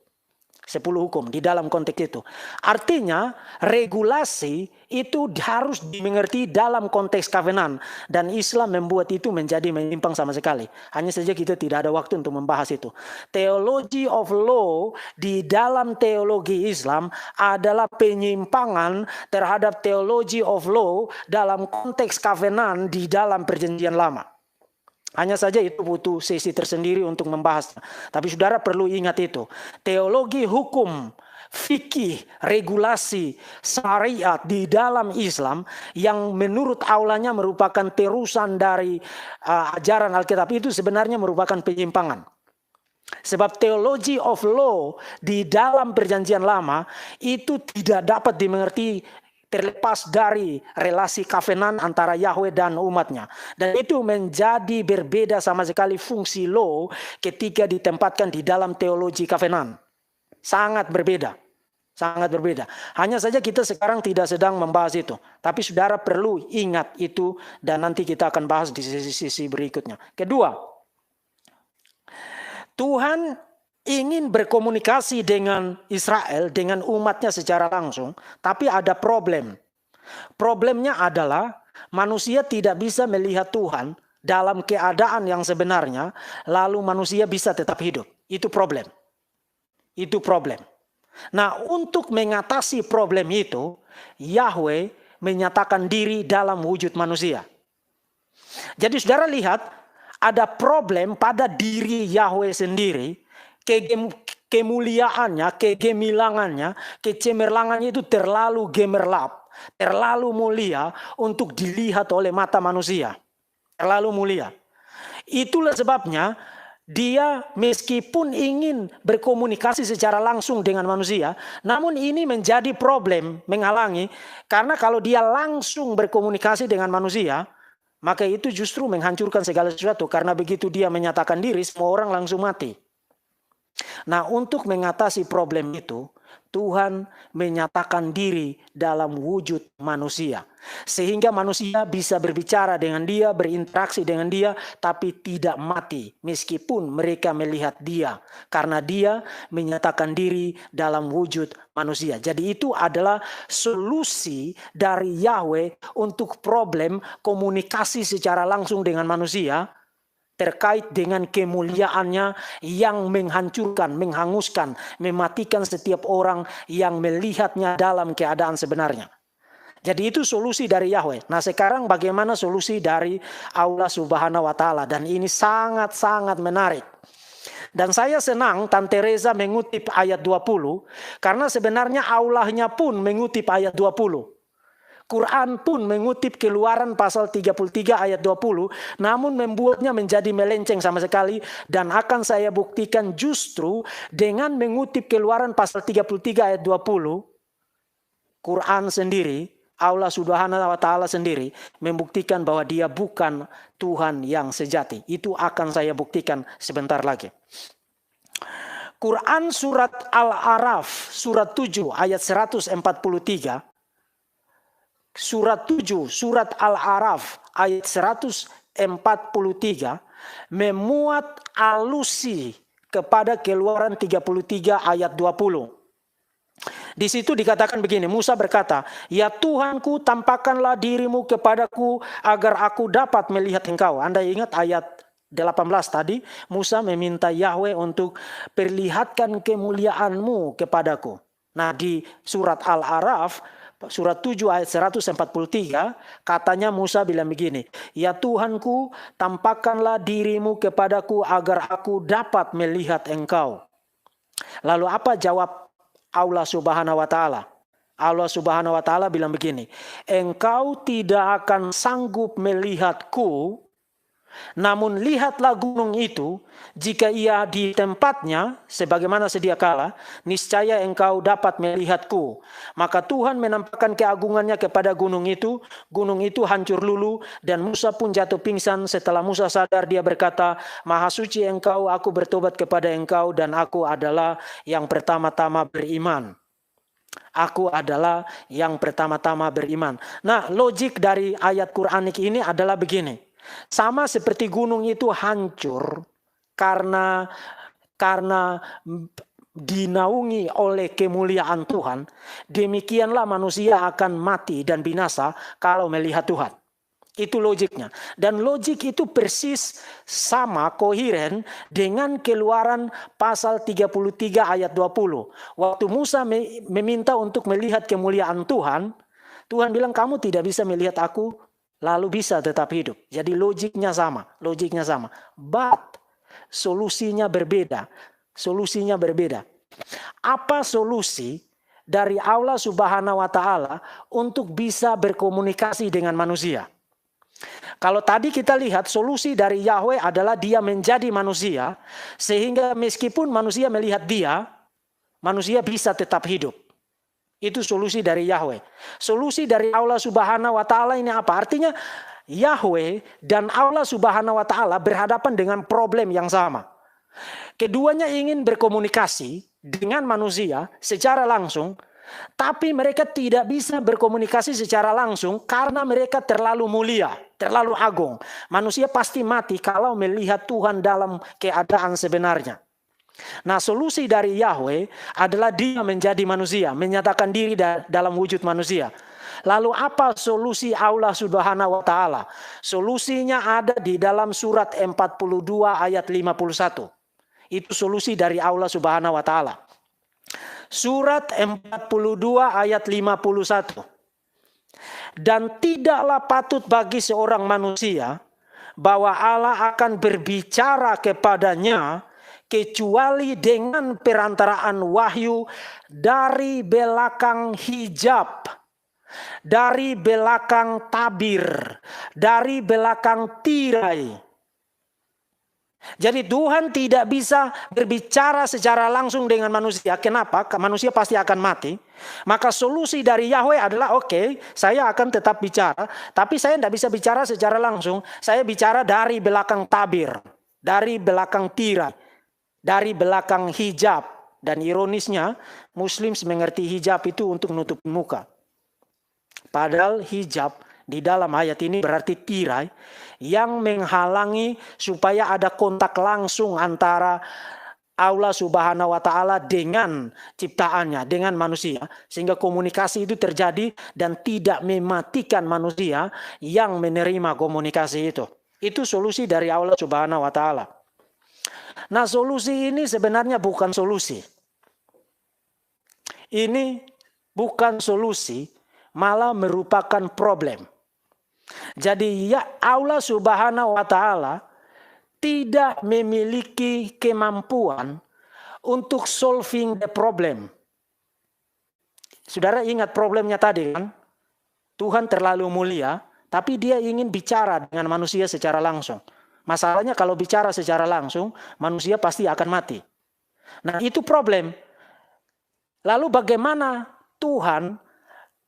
10 hukum di dalam konteks itu. Artinya regulasi itu harus dimengerti dalam konteks covenant. Dan Islam membuat itu menjadi menyimpang sama sekali. Hanya saja kita tidak ada waktu untuk membahas itu. Theology of law di dalam teologi Islam adalah penyimpangan terhadap theology of law dalam konteks covenant di dalam perjanjian lama. Hanya saja itu butuh sesi tersendiri untuk membahasnya. Tapi saudara perlu ingat itu. Teologi hukum, fikih, regulasi, syariat di dalam Islam yang menurut aulanya merupakan terusan dari ajaran Alkitab itu sebenarnya merupakan penyimpangan. Sebab theology of law di dalam perjanjian lama itu tidak dapat dimengerti terlepas dari relasi covenant antara Yahweh dan umatnya. Dan itu menjadi berbeda sama sekali fungsi law ketika ditempatkan di dalam teologi covenant. Sangat berbeda. Sangat berbeda. Hanya saja kita sekarang tidak sedang membahas itu. Tapi saudara perlu ingat itu dan nanti kita akan bahas di sisi berikutnya. Kedua, Tuhan ingin berkomunikasi dengan Israel, dengan umatnya secara langsung, tapi ada problem. Problemnya adalah manusia tidak bisa melihat Tuhan dalam keadaan yang sebenarnya, lalu manusia bisa tetap hidup. Itu problem. Itu problem. Nah, untuk mengatasi problem itu, Yahweh menyatakan diri dalam wujud manusia. Jadi saudara lihat, ada problem pada diri Yahweh sendiri. Kemuliaannya, kegemilangannya, kecemerlangannya itu terlalu gemerlap, terlalu mulia untuk dilihat oleh mata manusia. Terlalu mulia. Itulah sebabnya dia meskipun ingin berkomunikasi secara langsung dengan manusia, namun ini menjadi problem, menghalangi. Karena kalau dia langsung berkomunikasi dengan manusia, maka itu justru menghancurkan segala sesuatu. Karena begitu dia menyatakan diri, semua orang langsung mati. Nah, untuk mengatasi problem itu, Tuhan menyatakan diri dalam wujud manusia. Sehingga manusia bisa berbicara dengan dia, berinteraksi dengan dia, tapi tidak mati meskipun mereka melihat dia. Karena dia menyatakan diri dalam wujud manusia. Jadi itu adalah solusi dari Yahweh untuk problem komunikasi secara langsung dengan manusia, terkait dengan kemuliaannya yang menghancurkan, menghanguskan, mematikan setiap orang yang melihatnya dalam keadaan sebenarnya. Jadi itu solusi dari Yahweh. Nah, sekarang bagaimana solusi dari Allah Subhanahu wa Ta'ala? Dan ini sangat-sangat menarik. Dan saya senang Tante Reza mengutip ayat 20, karena sebenarnya Allahnya pun mengutip ayat 20. Quran pun mengutip Keluaran pasal 33 ayat 20, namun membuatnya menjadi melenceng sama sekali. Dan akan saya buktikan justru dengan mengutip Keluaran pasal 33 ayat 20, Quran sendiri, Allah Subhanahu wa Ta'ala sendiri membuktikan bahwa dia bukan Tuhan yang sejati. Itu akan saya buktikan sebentar lagi. Quran surat Al-A'raf, surat 7 ayat 143, Surat 7, surat Al-A'raf ayat 143 memuat alusi kepada Keluaran 33 ayat 20. Di situ dikatakan begini, Musa berkata, "Ya Tuhanku, tampakkanlah dirimu kepadaku agar aku dapat melihat engkau." Anda ingat ayat 18 tadi, Musa meminta Yahweh untuk perlihatkan kemuliaanmu kepadaku. Nah, di surat Al-A'raf surat 7 ayat 143, katanya Musa bilang begini, "Ya Tuhanku, tampakkanlah dirimu kepadaku agar aku dapat melihat engkau." Lalu apa jawab Allah Subhanahu wa Ta'ala? Allah Subhanahu wa Ta'ala bilang begini, "Engkau tidak akan sanggup melihatku, namun lihatlah gunung itu, jika ia di tempatnya sebagaimana sedia kala, niscaya engkau dapat melihatku." Maka Tuhan menampakkan keagungannya kepada gunung itu hancur lulu, dan Musa pun jatuh pingsan. Setelah Musa sadar, dia berkata, "Maha suci engkau, aku bertobat kepada engkau, dan aku adalah yang pertama-tama beriman." Aku adalah yang pertama-tama beriman. Nah, logik dari ayat Quranik ini adalah begini. Sama seperti gunung itu hancur karena dinaungi oleh kemuliaan Tuhan, demikianlah manusia akan mati dan binasa kalau melihat Tuhan. Itu logiknya. Dan logik itu persis sama, koheren dengan Keluaran pasal 33 ayat 20. Waktu Musa meminta untuk melihat kemuliaan Tuhan, Tuhan bilang, "Kamu tidak bisa melihat aku lalu bisa tetap hidup. Jadi logiknya sama. But solusinya berbeda. Apa solusi dari Allah Subhanahu wa Ta'ala untuk bisa berkomunikasi dengan manusia? Kalau tadi kita lihat solusi dari Yahweh adalah dia menjadi manusia, sehingga meskipun manusia melihat dia, manusia bisa tetap hidup. Itu solusi dari Yahweh. Solusi dari Allah Subhanahu wa Ta'ala ini apa? Artinya Yahweh dan Allah Subhanahu wa Ta'ala berhadapan dengan problem yang sama. Keduanya ingin berkomunikasi dengan manusia secara langsung, tapi mereka tidak bisa berkomunikasi secara langsung karena mereka terlalu mulia, terlalu agung. Manusia pasti mati kalau melihat Tuhan dalam keadaan sebenarnya. Nah, solusi dari Yahweh adalah dia menjadi manusia, menyatakan diri dalam wujud manusia. Lalu apa solusi Allah Subhanahu wa Ta'ala? Solusinya ada di dalam surat 42 ayat 51. Itu solusi dari Allah Subhanahu wa Ta'ala. Surat 42 ayat 51. Dan tidaklah patut bagi seorang manusia bahwa Allah akan berbicara kepadanya kecuali dengan perantaraan wahyu dari belakang hijab, dari belakang tabir, dari belakang tirai. Jadi Tuhan tidak bisa berbicara secara langsung dengan manusia. Kenapa? Manusia pasti akan mati. Maka solusi dari Yahweh adalah oke, saya akan tetap bicara, tapi saya tidak bisa bicara secara langsung. Saya bicara dari belakang tabir, dari belakang tirai, dari belakang hijab. Dan ironisnya, Muslim mengerti hijab itu untuk menutup muka. Padahal hijab di dalam ayat ini berarti tirai yang menghalangi supaya ada kontak langsung antara Allah Subhanahu wa Ta'ala dengan ciptaannya, dengan manusia. Sehingga komunikasi itu terjadi dan tidak mematikan manusia yang menerima komunikasi itu. Itu solusi dari Allah Subhanahu wa Ta'ala. Nah, solusi ini sebenarnya bukan solusi. Ini bukan solusi, malah merupakan problem. Jadi ya Allah Subhanahu wa Ta'ala tidak memiliki kemampuan untuk solving the problem. Saudara ingat problemnya tadi kan? Tuhan terlalu mulia, tapi dia ingin bicara dengan manusia secara langsung. Masalahnya kalau bicara secara langsung, manusia pasti akan mati. Nah, itu problem. Lalu bagaimana Tuhan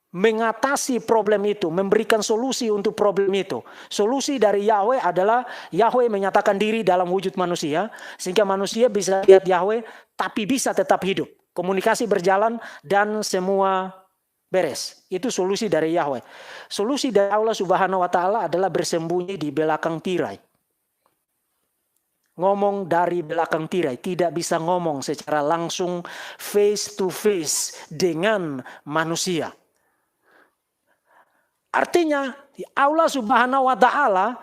mengatasi problem itu, memberikan solusi untuk problem itu? Solusi dari Yahweh adalah Yahweh menyatakan diri dalam wujud manusia, sehingga manusia bisa lihat Yahweh, tapi bisa tetap hidup. Komunikasi berjalan dan semua beres. Itu solusi dari Yahweh. Solusi dari Allah Subhanahu wa Ta'ala adalah bersembunyi di belakang tirai. Ngomong dari belakang tirai, tidak bisa ngomong secara langsung face to face dengan manusia. Artinya Allah Subhanahu wa Ta'ala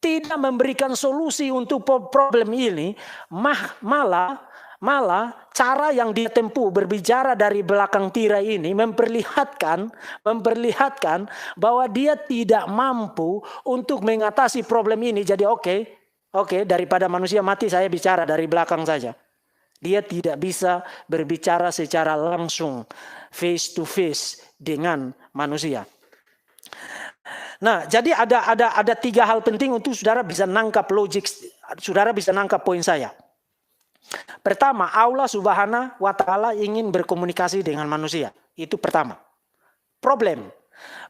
tidak memberikan solusi untuk problem ini, malah cara yang dia tempuh berbicara dari belakang tirai ini memperlihatkan bahwa dia tidak mampu untuk mengatasi problem ini. Jadi Oke, daripada manusia mati saya bicara dari belakang saja. Dia tidak bisa berbicara secara langsung, face to face dengan manusia. Nah, jadi ada tiga hal penting untuk saudara bisa nangkap logik, saudara bisa nangkap poin saya. Pertama, Allah Subhanahu wa Ta'ala ingin berkomunikasi dengan manusia. Itu pertama.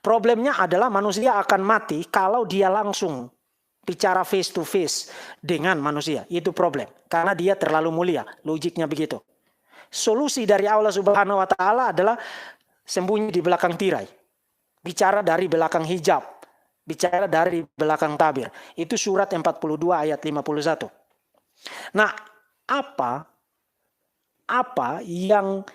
Problemnya adalah manusia akan mati kalau dia langsung bicara face to face dengan manusia. Itu problem. Karena dia terlalu mulia. Logiknya begitu. Solusi dari Allah Subhanahu wa Ta'ala adalah sembunyi di belakang tirai. Bicara dari belakang hijab. Bicara dari belakang tabir. Itu surat 42 ayat 51. Nah, apa yang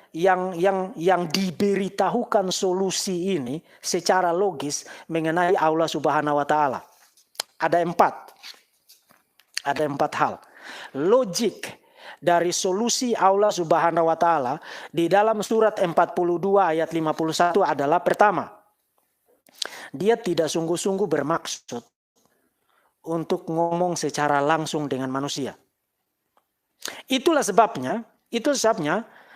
diberitahukan solusi ini secara logis mengenai Allah Subhanahu wa Ta'ala? Ada empat hal. Logik dari solusi Allah Subhanahu wa Ta'ala di dalam surat 42 ayat 51 adalah pertama, dia tidak sungguh-sungguh bermaksud untuk ngomong secara langsung dengan manusia. Itulah sebabnya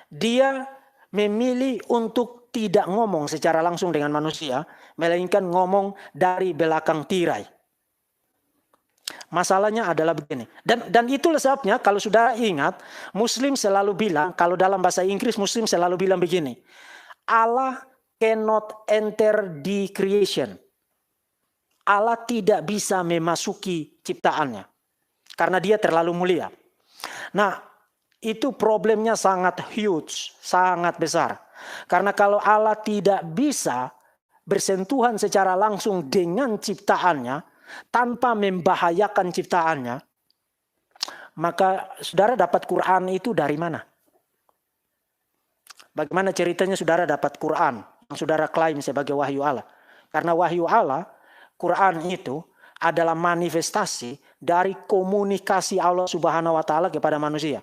dia memilih untuk tidak ngomong secara langsung dengan manusia, melainkan ngomong dari belakang tirai. Masalahnya adalah begini. Dan itulah sebabnya kalau sudah ingat, Muslim selalu bilang, kalau dalam bahasa Inggris Muslim selalu bilang begini, Allah cannot enter the creation. Allah tidak bisa memasuki ciptaannya. Karena dia terlalu mulia. Nah, itu problemnya sangat huge, sangat besar. Karena kalau Allah tidak bisa bersentuhan secara langsung dengan ciptaannya, tanpa membahayakan ciptaannya, maka saudara dapat Quran itu dari mana? Bagaimana ceritanya saudara dapat Quran yang saudara klaim sebagai wahyu Allah? Karena wahyu Allah, Quran itu adalah manifestasi dari komunikasi Allah Subhanahu wa taala kepada manusia.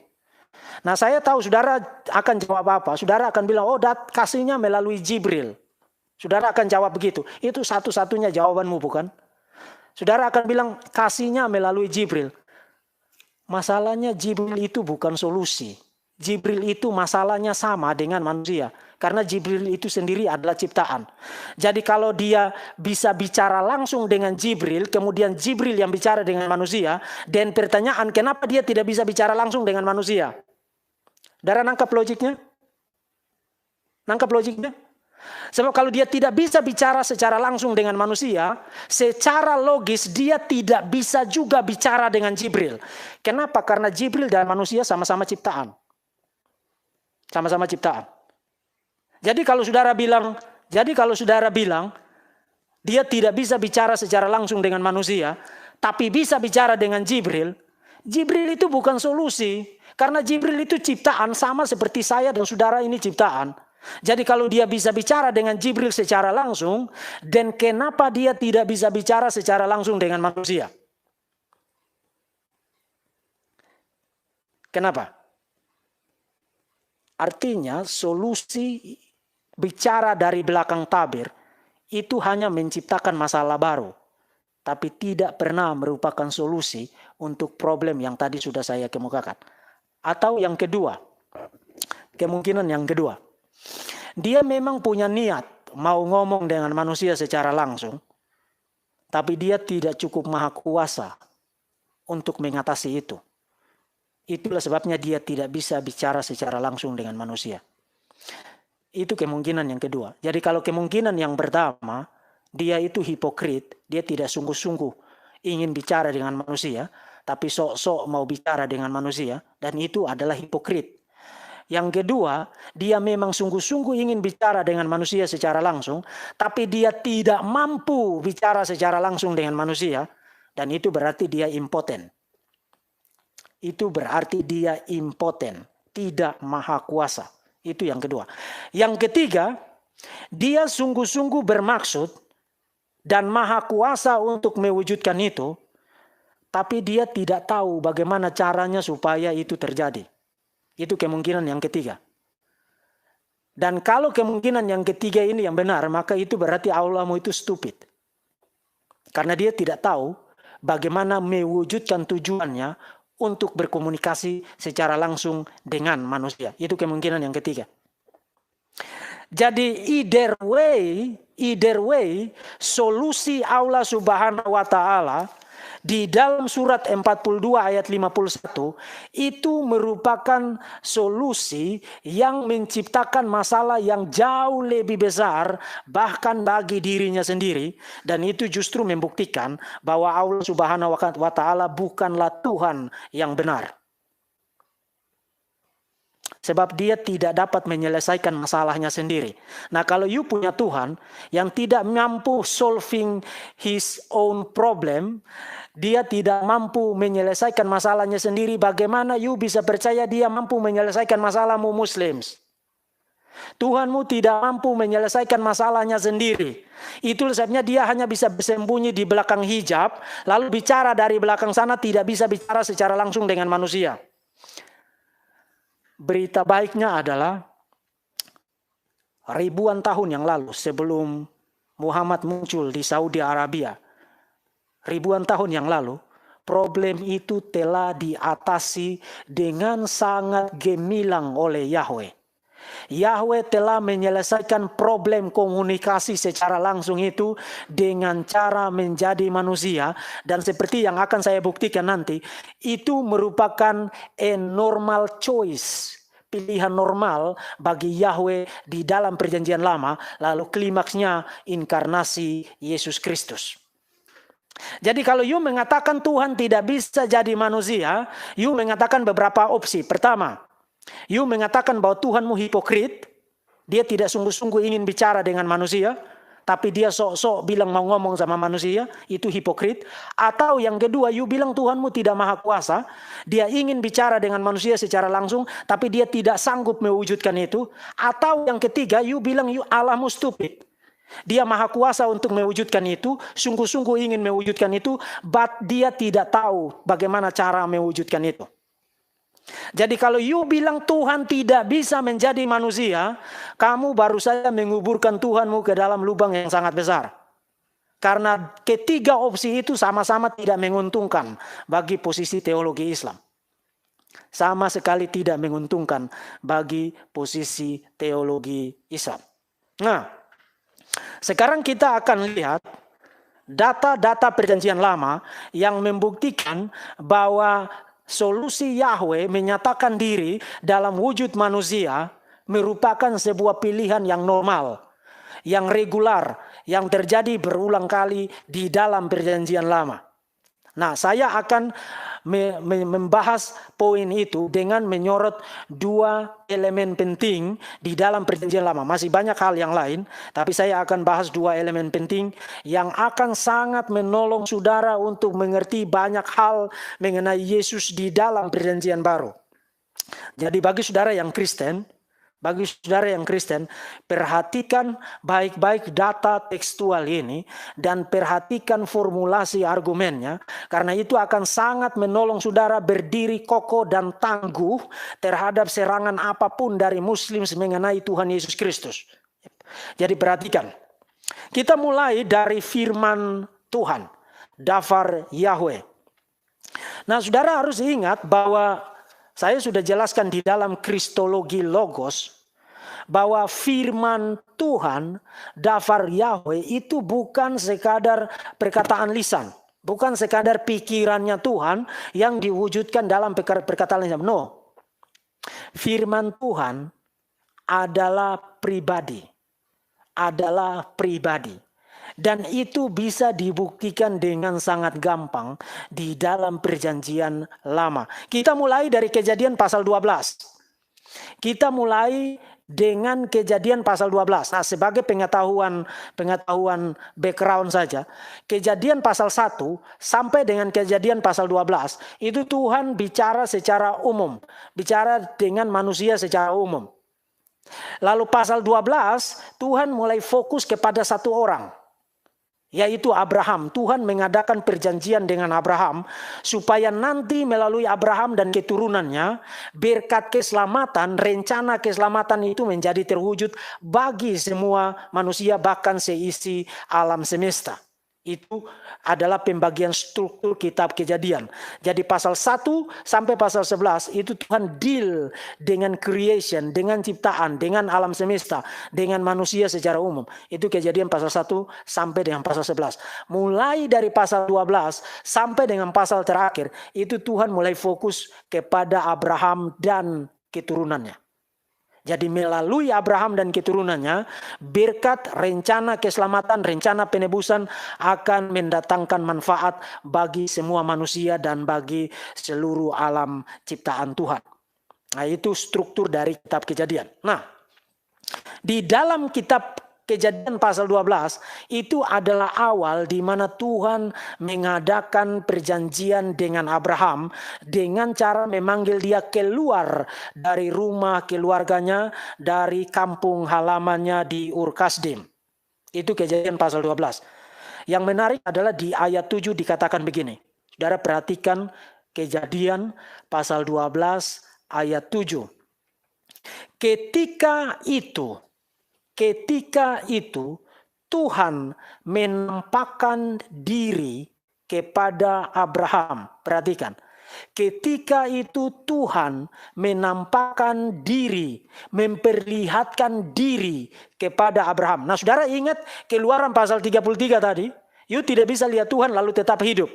Nah, saya tahu saudara akan jawab apa? Saudara akan bilang, "Oh, kasihnya melalui Jibril." Saudara akan jawab begitu. Itu satu-satunya jawabanmu, bukan? Saudara akan bilang, "Kasihnya melalui Jibril." Masalahnya Jibril itu bukan solusi. Jibril itu masalahnya sama dengan manusia. Karena Jibril itu sendiri adalah ciptaan. Jadi kalau dia bisa bicara langsung dengan Jibril, kemudian Jibril yang bicara dengan manusia, dan pertanyaan kenapa dia tidak bisa bicara langsung dengan manusia? Saudara nangkap logiknya? Nangkap logiknya? Sebab kalau dia tidak bisa bicara secara langsung dengan manusia, secara logis dia tidak bisa juga bicara dengan Jibril. Kenapa? Karena Jibril dan manusia sama-sama ciptaan. Sama-sama ciptaan. Jadi kalau saudara bilang dia tidak bisa bicara secara langsung dengan manusia, tapi bisa bicara dengan Jibril, Jibril itu bukan solusi. Karena Jibril itu ciptaan sama seperti saya dan saudara ini ciptaan. Jadi kalau dia bisa bicara dengan Jibril secara langsung, dan kenapa dia tidak bisa bicara secara langsung dengan manusia? Kenapa? Artinya solusi bicara dari belakang tabir itu hanya menciptakan masalah baru, tapi tidak pernah merupakan solusi untuk problem yang tadi sudah saya kemukakan. Atau yang kedua, kemungkinan yang kedua, dia memang punya niat mau ngomong dengan manusia secara langsung, tapi dia tidak cukup maha kuasa untuk mengatasi itu. Itulah sebabnya dia tidak bisa bicara secara langsung dengan manusia. Itu kemungkinan yang kedua. Jadi kalau kemungkinan yang pertama, dia itu hipokrit, dia tidak sungguh-sungguh ingin bicara dengan manusia, tapi sok-sok mau bicara dengan manusia, dan itu adalah hipokrit. Yang kedua, dia memang sungguh-sungguh ingin bicara dengan manusia secara langsung, tapi dia tidak mampu bicara secara langsung dengan manusia, dan itu berarti dia impoten. Itu berarti dia impoten, tidak maha kuasa. Itu yang kedua. Yang ketiga, dia sungguh-sungguh bermaksud dan maha kuasa untuk mewujudkan itu, tapi dia tidak tahu bagaimana caranya supaya itu terjadi. Itu kemungkinan yang ketiga. Dan kalau kemungkinan yang ketiga ini yang benar, maka itu berarti Allahmu itu stupid. Karena dia tidak tahu bagaimana mewujudkan tujuannya untuk berkomunikasi secara langsung dengan manusia. Itu kemungkinan yang ketiga. Jadi either way, solusi Allah Subhanahu wa taala di dalam surat 42 ayat 51 itu merupakan solusi yang menciptakan masalah yang jauh lebih besar bahkan bagi dirinya sendiri, dan itu justru membuktikan bahwa Allah Subhanahu wa taala bukanlah Tuhan yang benar. Sebab dia tidak dapat menyelesaikan masalahnya sendiri. Nah, kalau you punya Tuhan yang tidak mampu solving his own problem, dia tidak mampu menyelesaikan masalahnya sendiri, bagaimana you bisa percaya dia mampu menyelesaikan masalahmu Muslims? Tuhanmu tidak mampu menyelesaikan masalahnya sendiri. Itu sebabnya dia hanya bisa bersembunyi di belakang hijab, lalu bicara dari belakang sana, tidak bisa bicara secara langsung dengan manusia. Berita baiknya adalah ribuan tahun yang lalu sebelum Muhammad muncul di Saudi Arabia ribuan tahun yang lalu, problem itu telah diatasi dengan sangat gemilang oleh Yahweh. Yahweh telah menyelesaikan problem komunikasi secara langsung itu dengan cara menjadi manusia, dan seperti yang akan saya buktikan nanti, itu merupakan a normal choice, pilihan normal bagi Yahweh di dalam perjanjian lama, lalu klimaksnya inkarnasi Yesus Kristus. Jadi kalau you mengatakan Tuhan tidak bisa jadi manusia, you mengatakan beberapa opsi. Pertama, you mengatakan bahwa Tuhanmu hipokrit, dia tidak sungguh-sungguh ingin bicara dengan manusia, tapi dia sok-sok bilang mau ngomong sama manusia, itu hipokrit. Atau yang kedua, you bilang Tuhanmu tidak maha kuasa, dia ingin bicara dengan manusia secara langsung, tapi dia tidak sanggup mewujudkan itu. Atau yang ketiga, you bilang Allahmu stupid. Dia maha kuasa untuk mewujudkan itu, sungguh-sungguh ingin mewujudkan itu, but dia tidak tahu bagaimana cara mewujudkan itu. Jadi kalau you bilang Tuhan tidak bisa menjadi manusia, kamu baru saja menguburkan Tuhanmu ke dalam lubang yang sangat besar. Karena ketiga opsi itu sama-sama tidak menguntungkan bagi posisi teologi Islam. Sama sekali tidak menguntungkan bagi posisi teologi Islam. Nah, sekarang kita akan lihat data-data perjanjian lama yang membuktikan bahwa solusi Yahweh menyatakan diri dalam wujud manusia merupakan sebuah pilihan yang normal, yang regular, yang terjadi berulang kali di dalam perjanjian lama. Nah, saya akan membahas poin itu dengan menyorot dua elemen penting di dalam perjanjian lama. Masih banyak hal yang lain, tapi saya akan bahas dua elemen penting yang akan sangat menolong saudara untuk mengerti banyak hal mengenai Yesus di dalam perjanjian baru. Jadi bagi saudara yang Kristen, perhatikan baik-baik data tekstual ini dan perhatikan formulasi argumennya, karena itu akan sangat menolong saudara berdiri kokoh dan tangguh terhadap serangan apapun dari Muslim mengenai Tuhan Yesus Kristus. Jadi perhatikan, kita mulai dari firman Tuhan, Davar Yahweh. Nah, saudara harus ingat bahwa saya sudah jelaskan di dalam Kristologi Logos bahwa firman Tuhan, Davar Yahweh, itu bukan sekadar perkataan lisan, bukan sekadar pikirannya Tuhan yang diwujudkan dalam perkataan lisan. No, firman Tuhan adalah pribadi, dan itu bisa dibuktikan dengan sangat gampang di dalam perjanjian lama. Kita mulai dari Kejadian pasal 12. Kita mulai dengan Kejadian pasal 12. Nah, sebagai pengetahuan background saja, Kejadian pasal 1 sampai dengan Kejadian pasal 12 itu Tuhan bicara secara umum, bicara dengan manusia secara umum. Lalu pasal 12 Tuhan mulai fokus kepada satu orang, yaitu Abraham. Tuhan mengadakan perjanjian dengan Abraham supaya nanti melalui Abraham dan keturunannya berkat keselamatan, rencana keselamatan itu menjadi terwujud bagi semua manusia, bahkan seisi alam semesta. Itu adalah pembagian struktur kitab Kejadian. Jadi pasal 1 sampai pasal 11 itu Tuhan deal dengan creation, dengan ciptaan, dengan alam semesta, dengan manusia secara umum. Itu Kejadian pasal 1 sampai dengan pasal 11. Mulai dari pasal 12 sampai dengan pasal terakhir, itu Tuhan mulai fokus kepada Abraham dan keturunannya. Jadi melalui Abraham dan keturunannya, berkat rencana keselamatan, rencana penebusan akan mendatangkan manfaat bagi semua manusia dan bagi seluruh alam ciptaan Tuhan. Nah, itu struktur dari kitab Kejadian. Nah, di dalam kitab Kejadian pasal 12 itu adalah awal di mana Tuhan mengadakan perjanjian dengan Abraham dengan cara memanggil dia keluar dari rumah keluarganya, dari kampung halamannya di Ur Kasdim. Itu Kejadian pasal 12. Yang menarik adalah di ayat 7 dikatakan begini. Saudara perhatikan Kejadian pasal 12 ayat 7. Ketika itu Tuhan menampakkan diri kepada Abraham. Perhatikan. Ketika itu Tuhan menampakkan diri, memperlihatkan diri kepada Abraham. Nah, saudara ingat Keluaran pasal 33 tadi? You tidak bisa lihat Tuhan lalu tetap hidup.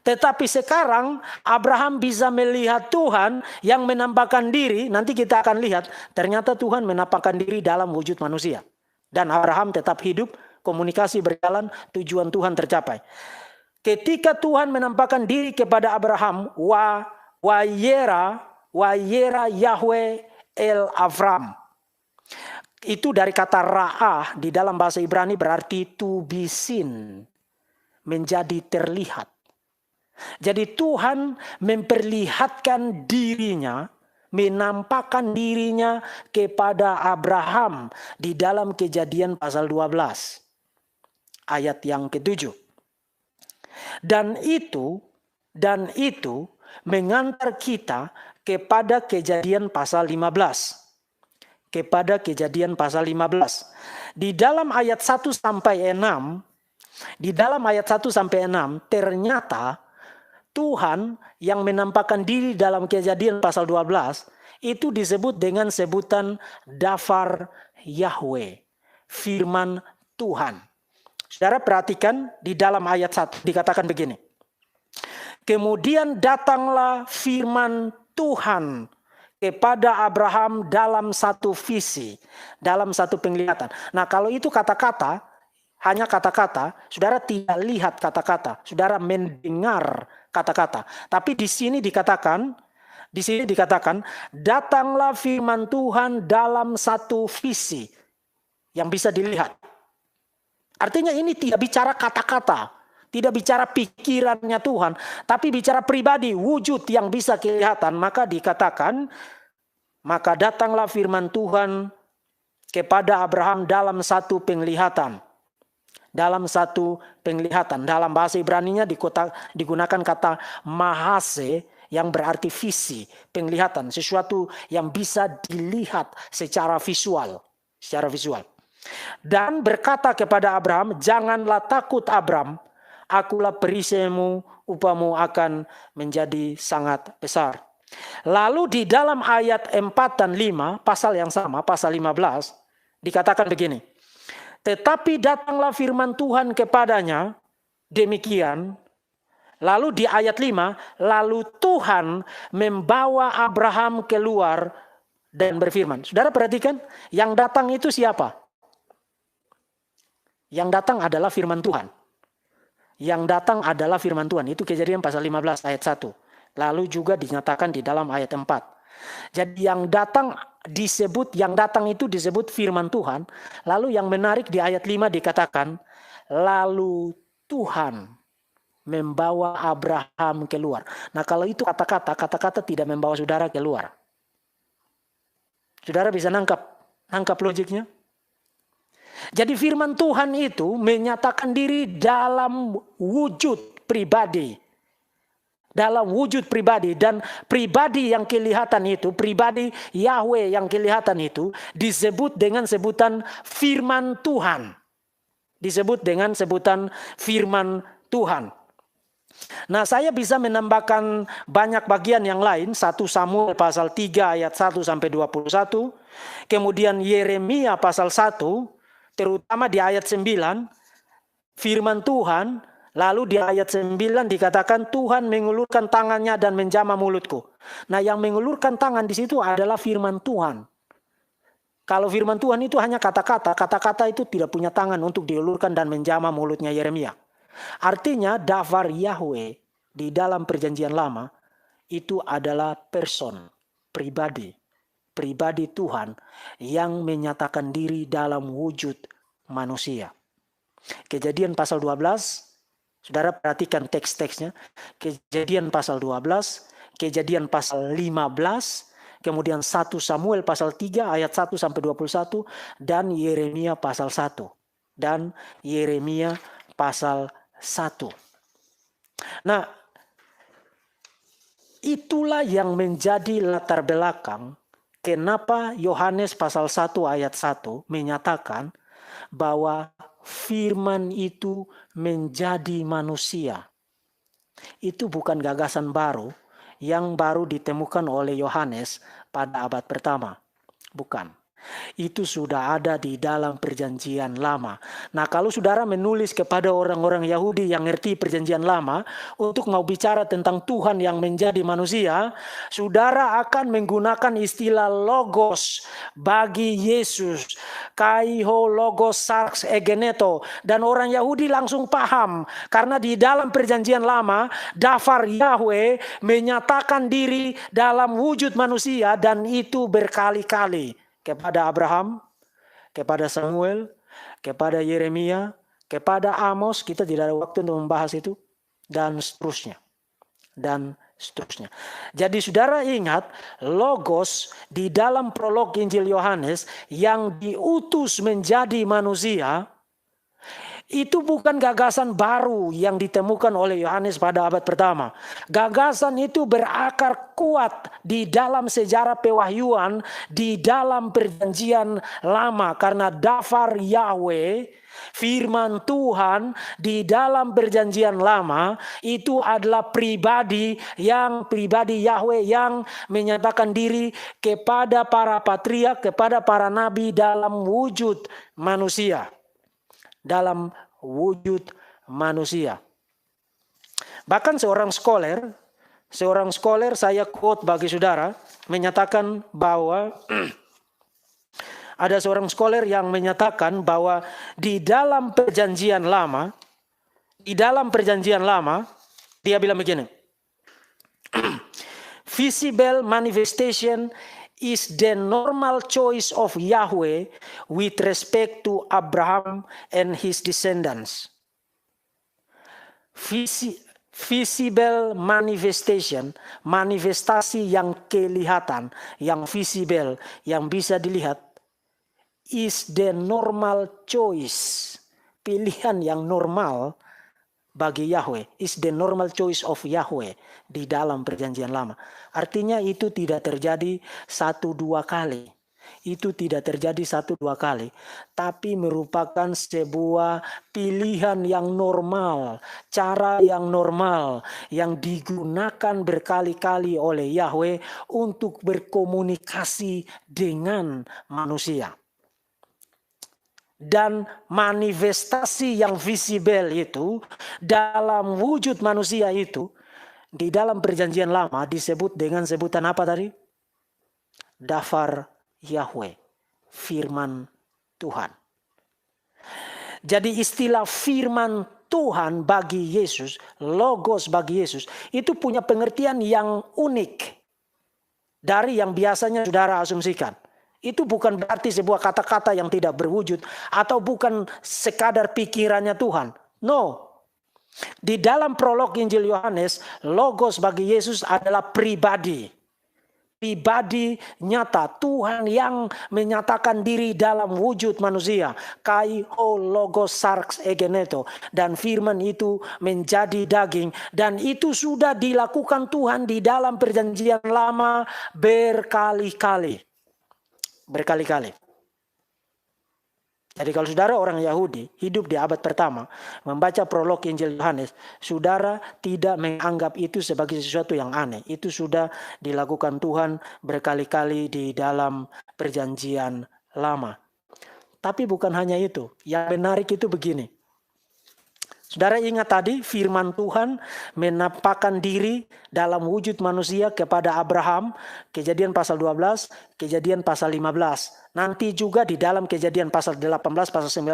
Tetapi sekarang Abraham bisa melihat Tuhan yang menampakkan diri. Nanti kita akan lihat ternyata Tuhan menampakkan diri dalam wujud manusia. Dan Abraham tetap hidup, komunikasi berjalan, tujuan Tuhan tercapai. Ketika Tuhan menampakkan diri kepada Abraham, wayera Yahweh el Avram. Itu dari kata ra'ah di dalam bahasa Ibrani berarti to be seen, menjadi terlihat. Jadi Tuhan memperlihatkan dirinya, menampakkan dirinya kepada Abraham di dalam Kejadian pasal 12 ayat yang ke-7. Dan itu mengantar kita kepada Kejadian pasal 15. Kepada Kejadian pasal 15. Di dalam ayat 1 sampai 6, ternyata Tuhan yang menampakkan diri dalam Kejadian pasal 12 itu disebut dengan sebutan Davar Yahweh, firman Tuhan. Saudara perhatikan di dalam ayat 1 dikatakan begini. Kemudian datanglah firman Tuhan kepada Abraham dalam satu visi, dalam satu penglihatan. Nah, kalau itu kata-kata, hanya kata-kata, saudara tidak lihat kata-kata, saudara mendengar kata-kata. Tapi di sini dikatakan, datanglah firman Tuhan dalam satu visi yang bisa dilihat. Artinya ini tidak bicara kata-kata, tidak bicara pikirannya Tuhan, tapi bicara pribadi, wujud yang bisa kelihatan. Maka dikatakan, maka datanglah firman Tuhan kepada Abraham dalam satu penglihatan. Dalam satu penglihatan. Dalam bahasa Ibraninya digunakan kata mahase yang berarti visi, penglihatan, sesuatu yang bisa dilihat secara visual. Dan berkata kepada Abraham, janganlah takut Abram, akulah perisaimu, upamu akan menjadi sangat besar. Lalu di dalam ayat 4 dan 5, pasal yang sama, pasal 15, dikatakan begini. Tetapi datanglah firman Tuhan kepadanya, demikian. Lalu di ayat 5, lalu Tuhan membawa Abraham keluar dan berfirman. Saudara perhatikan, yang datang itu siapa? Yang datang adalah firman Tuhan. Yang datang adalah firman Tuhan. Itu Kejadian pasal 15 ayat 1. Lalu juga dinyatakan di dalam ayat 4. Jadi yang datang itu disebut firman Tuhan. Lalu yang menarik di ayat 5 dikatakan, lalu Tuhan membawa Abraham keluar. Nah, kalau itu kata-kata tidak membawa saudara keluar. Saudara bisa nangkap logiknya? Jadi firman Tuhan itu menyatakan diri dalam wujud pribadi. Dalam wujud pribadi, dan pribadi yang kelihatan itu, pribadi Yahweh yang kelihatan itu disebut dengan sebutan firman Tuhan. Disebut dengan sebutan firman Tuhan. Nah, saya bisa menambahkan banyak bagian yang lain. 1 Samuel pasal 3 ayat 1 sampai 21. Kemudian Yeremia pasal 1, terutama di ayat 9, firman Tuhan. Lalu di ayat 9 dikatakan Tuhan mengulurkan tangannya dan menjamah mulutku. Nah, yang mengulurkan tangan di situ adalah firman Tuhan. Kalau firman Tuhan itu hanya kata-kata itu tidak punya tangan untuk diulurkan dan menjamah mulutnya Yeremia. Artinya Davar Yahweh di dalam perjanjian lama itu adalah person, pribadi Tuhan yang menyatakan diri dalam wujud manusia. Kejadian pasal 12, saudara perhatikan teks-teksnya. Kejadian pasal 12, Kejadian pasal 15, kemudian 1 Samuel pasal 3 ayat 1 sampai 21, dan Yeremia pasal 1. Dan Yeremia pasal 1. Nah, itulah yang menjadi latar belakang kenapa Yohanes pasal 1 ayat 1 menyatakan bahwa firman itu menjadi manusia. Itu bukan gagasan baru yang baru ditemukan oleh Yohanes pada abad pertama. Bukan. Itu sudah ada di dalam perjanjian lama. Nah, kalau saudara menulis kepada orang-orang Yahudi yang ngerti perjanjian lama untuk mau bicara tentang Tuhan yang menjadi manusia, saudara akan menggunakan istilah logos bagi Yesus. Kaiho logos sarx egeneto. Dan orang Yahudi langsung paham. Karena di dalam perjanjian lama, dafar Yahweh menyatakan diri dalam wujud manusia dan itu berkali-kali. Kepada Abraham, kepada Samuel, kepada Yeremia, kepada Amos, kita tidak ada waktu untuk membahas itu, dan seterusnya. Dan seterusnya. Jadi saudara ingat, logos di dalam prolog Injil Yohanes yang diutus menjadi manusia, itu bukan gagasan baru yang ditemukan oleh Yohanes pada abad pertama. Gagasan itu berakar kuat di dalam sejarah pewahyuan, di dalam perjanjian lama. Karena dafar Yahweh, firman Tuhan di dalam perjanjian lama itu adalah pribadi Yahweh yang menyatakan diri kepada para patriark, kepada para nabi dalam wujud manusia. Dalam wujud manusia. Bahkan seorang scholar saya quote bagi saudara menyatakan bahwa ada seorang scholar yang menyatakan bahwa di dalam perjanjian lama dia bilang begini. Visible manifestation is the normal choice of Yahweh with respect to Abraham and his descendants. Visible manifestation, manifestasi yang kelihatan, yang visible, yang bisa dilihat, is the normal choice. Pilihan yang normal bagi Yahweh, is the normal choice of Yahweh di dalam perjanjian lama. Artinya itu tidak terjadi 1-2 kali. Itu tidak terjadi 1-2 kali. Tapi merupakan sebuah pilihan yang normal. Cara yang normal. Yang digunakan berkali-kali oleh Yahweh untuk berkomunikasi dengan manusia. Dan manifestasi yang visible itu dalam wujud manusia itu di dalam perjanjian lama disebut dengan sebutan apa tadi? Dafar Yahweh, firman Tuhan. Jadi istilah firman Tuhan bagi Yesus, logos bagi Yesus, itu punya pengertian yang unik dari yang biasanya saudara asumsikan. Itu bukan berarti sebuah kata-kata yang tidak berwujud atau bukan sekadar pikirannya Tuhan. No. Di dalam prolog Injil Yohanes, logos bagi Yesus adalah pribadi. Pribadi nyata, Tuhan yang menyatakan diri dalam wujud manusia. Kai ho logos sarx egeneto. Dan firman itu menjadi daging. Dan itu sudah dilakukan Tuhan di dalam perjanjian lama berkali-kali. Jadi kalau saudara orang Yahudi hidup di abad pertama membaca prolog Injil Yohanes, saudara tidak menganggap itu sebagai sesuatu yang aneh. Itu sudah dilakukan Tuhan berkali-kali di dalam perjanjian lama. Tapi bukan hanya itu. Yang menarik itu begini. Saudara ingat tadi firman Tuhan menampakkan diri dalam wujud manusia kepada Abraham, Kejadian pasal 12, Kejadian pasal 15. Nanti juga di dalam Kejadian pasal 18, pasal 19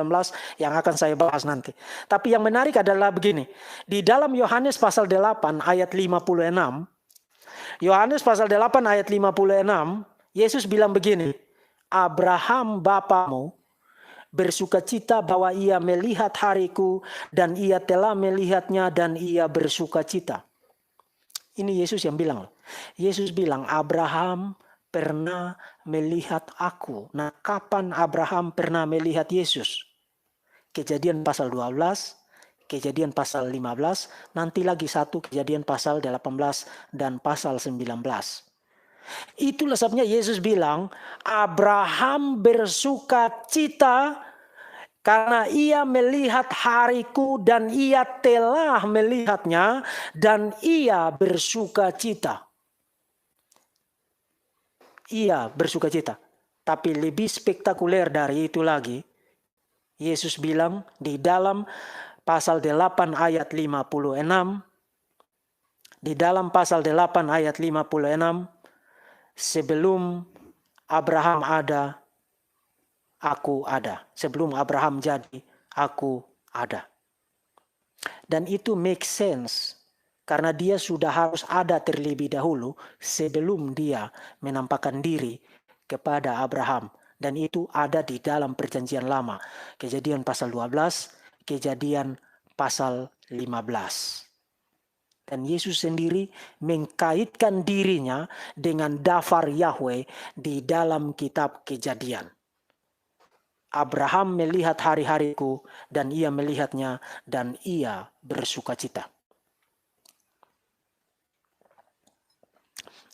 yang akan saya bahas nanti. Tapi yang menarik adalah begini. Di dalam Yohanes pasal 8 ayat 56, Yohanes pasal 8 ayat 56, Yesus bilang begini, Abraham bapamu bersukacita bahwa ia melihat hariku dan ia telah melihatnya dan ia bersukacita. Ini Yesus yang bilang. Yesus bilang Abraham pernah melihat aku. Nah, kapan Abraham pernah melihat Yesus? Kejadian pasal 12, Kejadian pasal 15, nanti lagi satu Kejadian pasal 18 dan pasal 19. Itulah sebabnya Yesus bilang, Abraham bersukacita Karena ia melihat hariku dan ia telah melihatnya dan ia bersuka cita. Ia bersuka cita. Tapi lebih spektakuler dari itu lagi, Yesus bilang di dalam pasal 8 ayat 56, di dalam pasal 8 ayat 56, sebelum Abraham ada, aku ada. Sebelum Abraham jadi, aku ada. Dan itu make sense. Karena dia sudah harus ada terlebih dahulu sebelum dia menampakkan diri kepada Abraham. Dan itu ada di dalam perjanjian lama. Kejadian pasal 12, kejadian pasal 15. Dan Yesus sendiri mengkaitkan dirinya dengan daftar Yahweh di dalam kitab Kejadian. Abraham melihat hari-hariku dan ia melihatnya dan ia bersuka cita.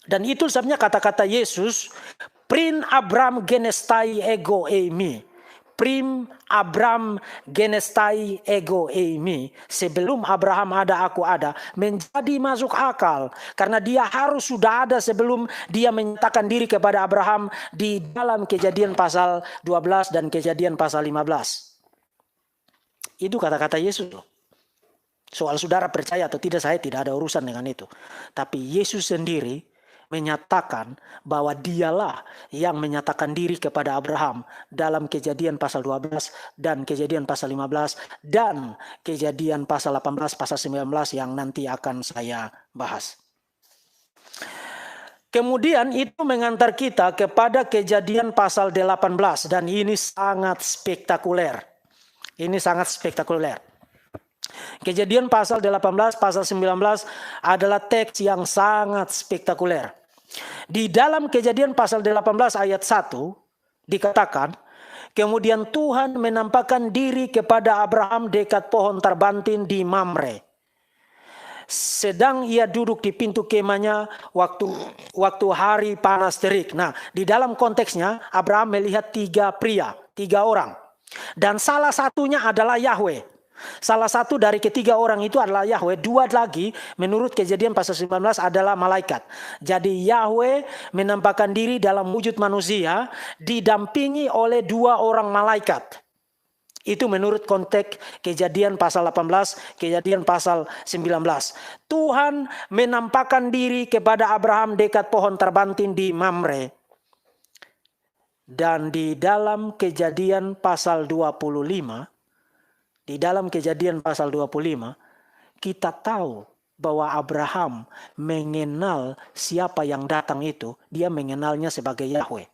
Dan itu sebabnya kata-kata Yesus, prin Abram genestai ego eimi. Prim Abram genestai ego eimi. Sebelum Abraham ada, aku ada. Menjadi masuk akal. Karena dia harus sudah ada sebelum dia menyatakan diri kepada Abraham di dalam Kejadian pasal 12 dan Kejadian pasal 15. Itu kata-kata Yesus loh. Soal saudara percaya atau tidak, saya tidak ada urusan dengan itu. Tapi Yesus sendiri menyatakan bahwa dialah yang menyatakan diri kepada Abraham dalam Kejadian pasal 12 dan Kejadian pasal 15 dan Kejadian pasal 18, pasal 19 yang nanti akan saya bahas. Kemudian itu mengantar kita kepada Kejadian pasal 18 dan ini sangat spektakuler. Ini sangat spektakuler. Kejadian pasal 18, pasal 19 adalah teks yang sangat spektakuler. Di dalam Kejadian pasal 18 ayat 1 dikatakan, kemudian Tuhan menampakkan diri kepada Abraham dekat pohon terbantin di Mamre. Sedang ia duduk di pintu kemahnya waktu hari panas terik. Nah, di dalam konteksnya Abraham melihat 3 pria, 3 orang. Dan salah satunya adalah Yahweh. Salah satu dari ketiga orang itu adalah Yahweh. 2 lagi menurut Kejadian pasal 19 adalah malaikat. Jadi Yahweh menampakkan diri dalam wujud manusia didampingi oleh 2 orang malaikat. Itu menurut konteks Kejadian pasal 18, Kejadian pasal 19. Tuhan menampakkan diri kepada Abraham dekat pohon terbantin di Mamre. Dan di dalam Kejadian pasal 25, di dalam Kejadian pasal 25, kita tahu bahwa Abraham mengenal siapa yang datang itu. Dia mengenalnya sebagai Yahweh.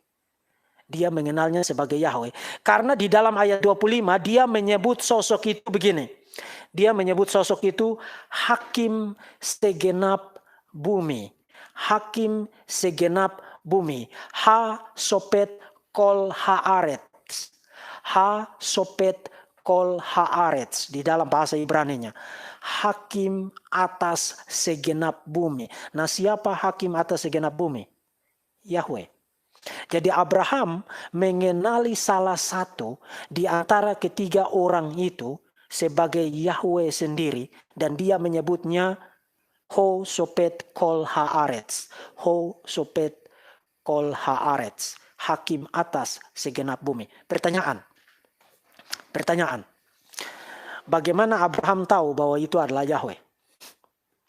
Dia mengenalnya sebagai Yahweh. Karena di dalam ayat 25 dia menyebut sosok itu begini. Dia menyebut sosok itu hakim segenap bumi. Hakim segenap bumi. Ha sopet kol haaretz. Ha sopet kol haaretz di dalam bahasa Ibraninya. Hakim atas segenap bumi. Nah, siapa hakim atas segenap bumi? Yahweh. Jadi Abraham mengenali salah satu di antara ketiga orang itu sebagai Yahweh sendiri dan dia menyebutnya Ho sopet kol haaretz. Ho sopet kol haaretz. Hakim atas segenap bumi. Pertanyaan, bagaimana Abraham tahu bahwa itu adalah Yahweh?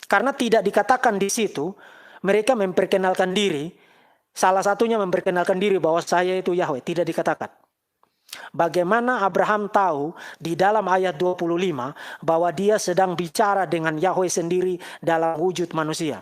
Karena tidak dikatakan di situ, mereka memperkenalkan diri, salah satunya memperkenalkan diri bahwa saya itu Yahweh, tidak dikatakan. Bagaimana Abraham tahu di dalam ayat 25 bahwa dia sedang bicara dengan Yahweh sendiri dalam wujud manusia?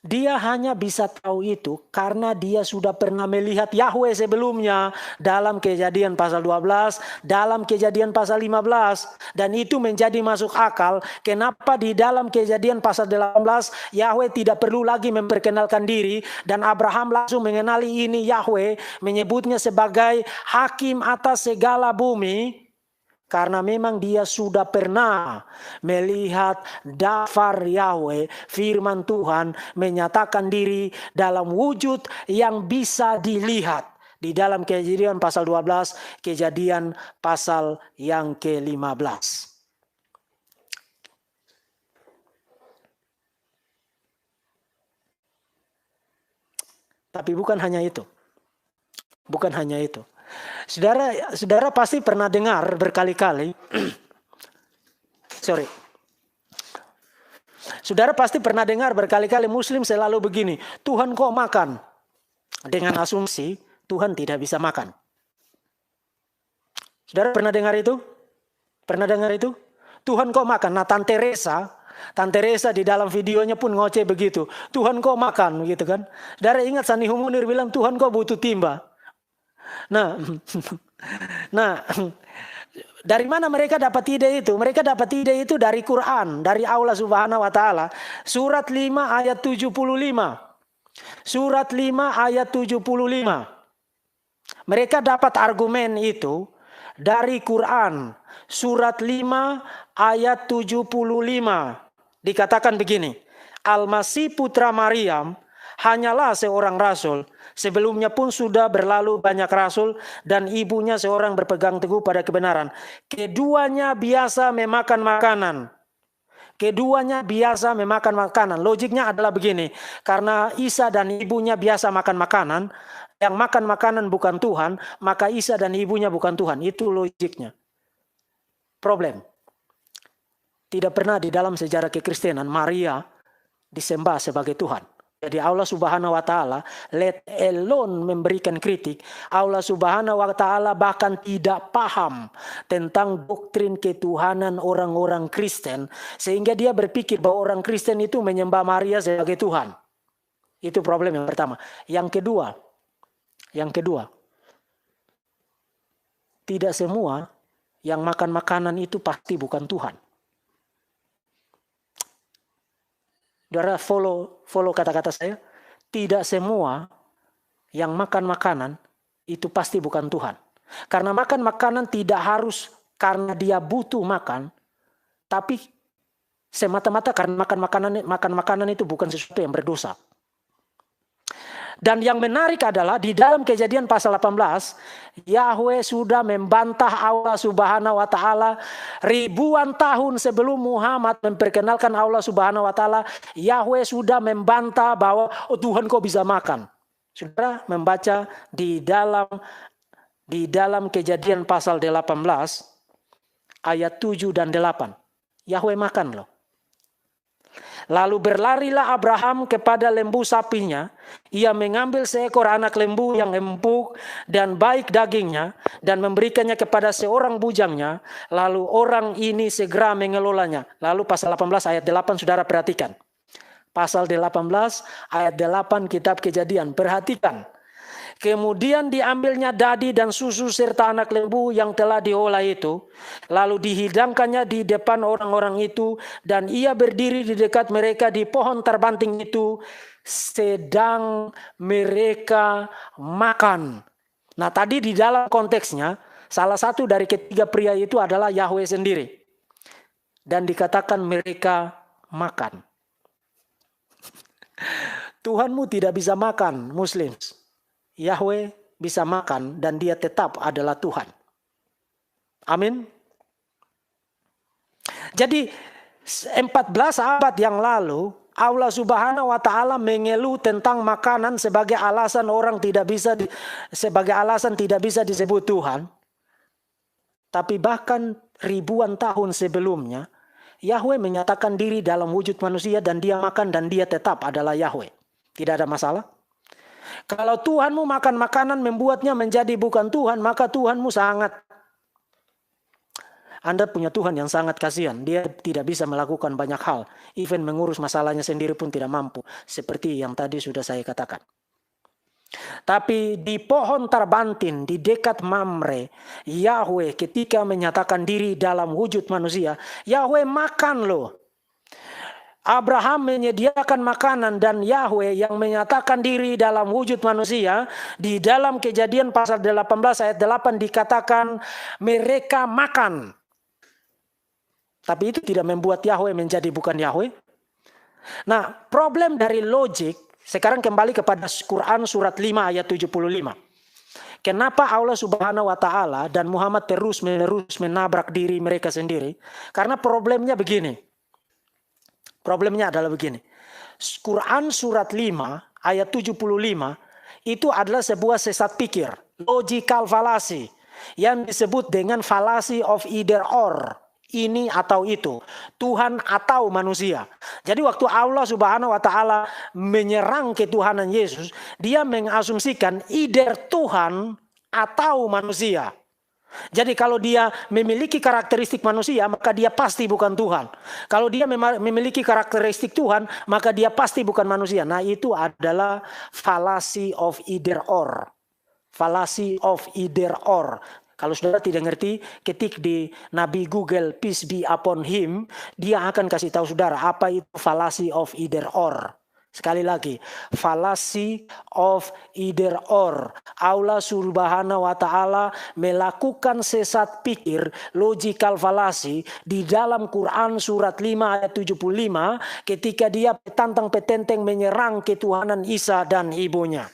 Dia hanya bisa tahu itu karena dia sudah pernah melihat Yahweh sebelumnya dalam Kejadian pasal 12, dalam Kejadian pasal 15. Dan itu menjadi masuk akal kenapa di dalam Kejadian pasal 18 Yahweh tidak perlu lagi memperkenalkan diri. Dan Abraham langsung mengenali ini Yahweh, menyebutnya sebagai hakim atas segala bumi. Karena memang dia sudah pernah melihat daftar Yahweh, firman Tuhan menyatakan diri dalam wujud yang bisa dilihat. Di dalam Kejadian pasal 12, Kejadian pasal yang ke-15. Tapi bukan hanya itu. Bukan hanya itu. Saudara pasti pernah dengar berkali-kali. Saudara pasti pernah dengar berkali-kali Muslim selalu begini. Tuhan kok makan? Dengan asumsi Tuhan tidak bisa makan. Saudara pernah dengar itu? Pernah dengar itu? Tuhan kok makan? Nah, Tante Resa di dalam videonya pun ngoceh begitu. Tuhan kok makan gitu kan. Saudara ingat Sanihu Munir bilang Tuhan kok butuh timba. Nah, dari mana mereka dapat ide itu? Mereka dapat ide itu dari Quran, dari Allah Subhanahu wa taala. Surat 5 ayat 75. Surat 5 ayat 75. Mereka dapat argumen itu dari Quran. Surat 5 ayat 75. Dikatakan begini, Al-Masih putra Maryam hanyalah seorang rasul. Sebelumnya pun sudah berlalu banyak rasul dan ibunya seorang berpegang teguh pada kebenaran. Keduanya biasa memakan makanan. Keduanya biasa memakan makanan. Logiknya adalah begini, karena Isa dan ibunya biasa makan makanan, yang makan makanan bukan Tuhan, maka Isa dan ibunya bukan Tuhan. Itu logiknya. Problem. Tidak pernah di dalam sejarah kekristenan Maria disembah sebagai Tuhan. Jadi Allah Subhanahu wa taala let alone memberikan kritik. Allah Subhanahu wa taala bahkan tidak paham tentang doktrin ketuhanan orang-orang Kristen, sehingga dia berpikir bahwa orang Kristen itu menyembah Maria sebagai Tuhan. Itu problem yang pertama. Yang kedua, tidak semua yang makan makanan itu pasti bukan Tuhan. Saudara follow kata-kata saya. Tidak semua yang makan makanan itu pasti bukan Tuhan. Karena makan makanan tidak harus karena dia butuh makan, tapi semata-mata karena makan makanan itu bukan sesuatu yang berdosa. Dan yang menarik adalah di dalam Kejadian pasal 18, Yahweh sudah membantah Allah Subhanahu wa taala ribuan tahun sebelum Muhammad memperkenalkan Allah Subhanahu wa taala. Yahweh sudah membantah bahwa Tuhan kok bisa makan. Saudara membaca di dalam Kejadian pasal 18 ayat 7 dan 8. Yahweh makan loh. Lalu berlarilah Abraham kepada lembu sapinya. Ia mengambil seekor anak lembu yang empuk dan baik dagingnya dan memberikannya kepada seorang bujangnya. Lalu orang ini segera mengelolanya. Lalu pasal 18 ayat 8 saudara perhatikan. Pasal 18 ayat 8 kitab Kejadian. Perhatikan. Kemudian diambilnya dadi dan susu serta anak lembu yang telah diolah itu. Lalu dihidangkannya di depan orang-orang itu. Dan ia berdiri di dekat mereka di pohon terbanting itu. Sedang mereka makan. Nah tadi di dalam konteksnya. Salah satu dari ketiga pria itu adalah Yahweh sendiri. Dan dikatakan mereka makan. Tuhanmu tidak bisa makan, Muslim. Yahweh bisa makan dan dia tetap adalah Tuhan. Amin. Jadi 14 abad yang lalu Allah Subhanahu wa taala mengeluh tentang makanan sebagai alasan orang tidak bisa disebut Tuhan. Tapi bahkan ribuan tahun sebelumnya Yahweh menyatakan diri dalam wujud manusia dan dia makan dan dia tetap adalah Yahweh. Tidak ada masalah. Kalau Tuhanmu makan makanan membuatnya menjadi bukan Tuhan, maka Tuhanmu Anda punya Tuhan yang sangat kasihan. Dia tidak bisa melakukan banyak hal. Even mengurus masalahnya sendiri pun tidak mampu. Seperti yang tadi sudah saya katakan. Tapi di pohon terbantin, di dekat Mamre, Yahweh ketika menyatakan diri dalam wujud manusia, Yahweh makan loh. Abraham menyediakan makanan dan Yahweh yang menyatakan diri dalam wujud manusia. Di dalam Kejadian pasal 18 ayat 8 dikatakan mereka makan. Tapi itu tidak membuat Yahweh menjadi bukan Yahweh. Nah problem dari logik, sekarang kembali kepada Quran surat 5 ayat 75. Kenapa Allah Subhanahu wa Ta'ala dan Muhammad terus-menerus menabrak diri mereka sendiri? Karena problemnya begini. Problemnya adalah begini. Quran surat 5 ayat 75 itu adalah sebuah sesat pikir, logical fallacy, yang disebut dengan fallacy of either or. Ini atau itu, Tuhan atau manusia. Jadi waktu Allah Subhanahu wa Ta'ala menyerang ketuhanan Yesus, dia mengasumsikan either Tuhan atau manusia. Jadi kalau dia memiliki karakteristik manusia, maka dia pasti bukan Tuhan. Kalau dia memiliki karakteristik Tuhan, maka dia pasti bukan manusia. Nah, itu adalah fallacy of either or. Fallacy of either or. Kalau saudara tidak ngerti, ketik di Nabi Google, peace be upon him, dia akan kasih tahu saudara apa itu fallacy of either or. Sekali lagi, fallacy of either or. Allah Subhanahu wa Ta'ala melakukan sesat pikir, logical fallacy di dalam Quran surat 5 ayat 75 ketika dia petantang-petenteng menyerang ketuhanan Isa dan ibunya.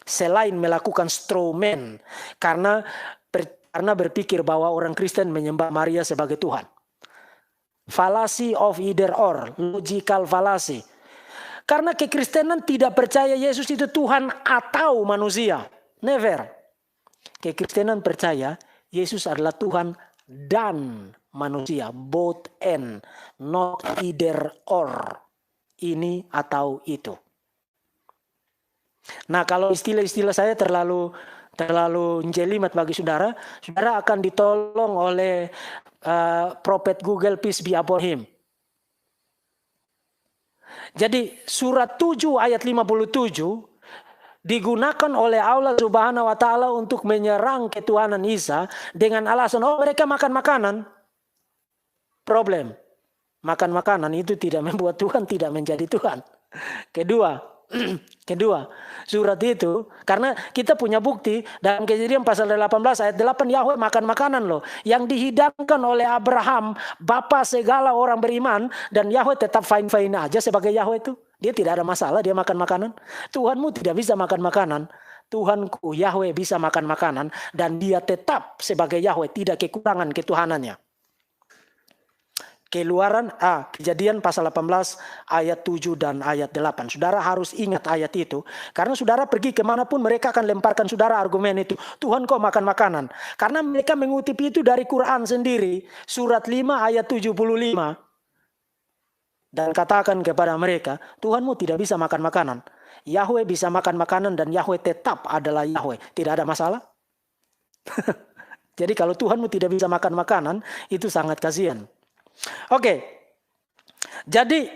Selain melakukan straw man karena berpikir bahwa orang Kristen menyembah Maria sebagai Tuhan. Fallacy of either or, logical fallacy. Karena kekristenan tidak percaya Yesus itu Tuhan atau manusia. Never. Kekristenan percaya Yesus adalah Tuhan dan manusia. Both and, not either or. Ini atau itu. Nah, kalau istilah-istilah saya terlalu jelimet bagi saudara, saudara akan ditolong oleh Prophet Google, peace be upon him. Jadi surat 7 ayat 57 digunakan oleh Allah Subhanahu wa Ta'ala untuk menyerang ketuhanan Isa dengan alasan, oh mereka makan makanan. Problem, makan makanan itu tidak membuat Tuhan tidak menjadi Tuhan. Kedua, surat itu, karena kita punya bukti dalam Kejadian pasal 18 ayat 8, Yahweh makan makanan loh, yang dihidangkan oleh Abraham, bapa segala orang beriman, dan Yahweh tetap fine-fine aja sebagai Yahweh itu. Dia tidak ada masalah, dia makan makanan. Tuhanmu tidak bisa makan makanan. Tuhanku Yahweh bisa makan makanan, dan dia tetap sebagai Yahweh, tidak kekurangan ketuhanannya. Kejadian pasal 18 ayat 7 dan ayat 8. Saudara harus ingat ayat itu. Karena saudara pergi kemanapun mereka akan lemparkan saudara argumen itu. Tuhan kok makan makanan. Karena mereka mengutip itu dari Quran sendiri. Surat 5 ayat 75. Dan katakan kepada mereka, Tuhanmu tidak bisa makan makanan. Yahweh bisa makan makanan dan Yahweh tetap adalah Yahweh. Tidak ada masalah. Jadi kalau Tuhanmu tidak bisa makan makanan, itu sangat kasihan. Oke, jadi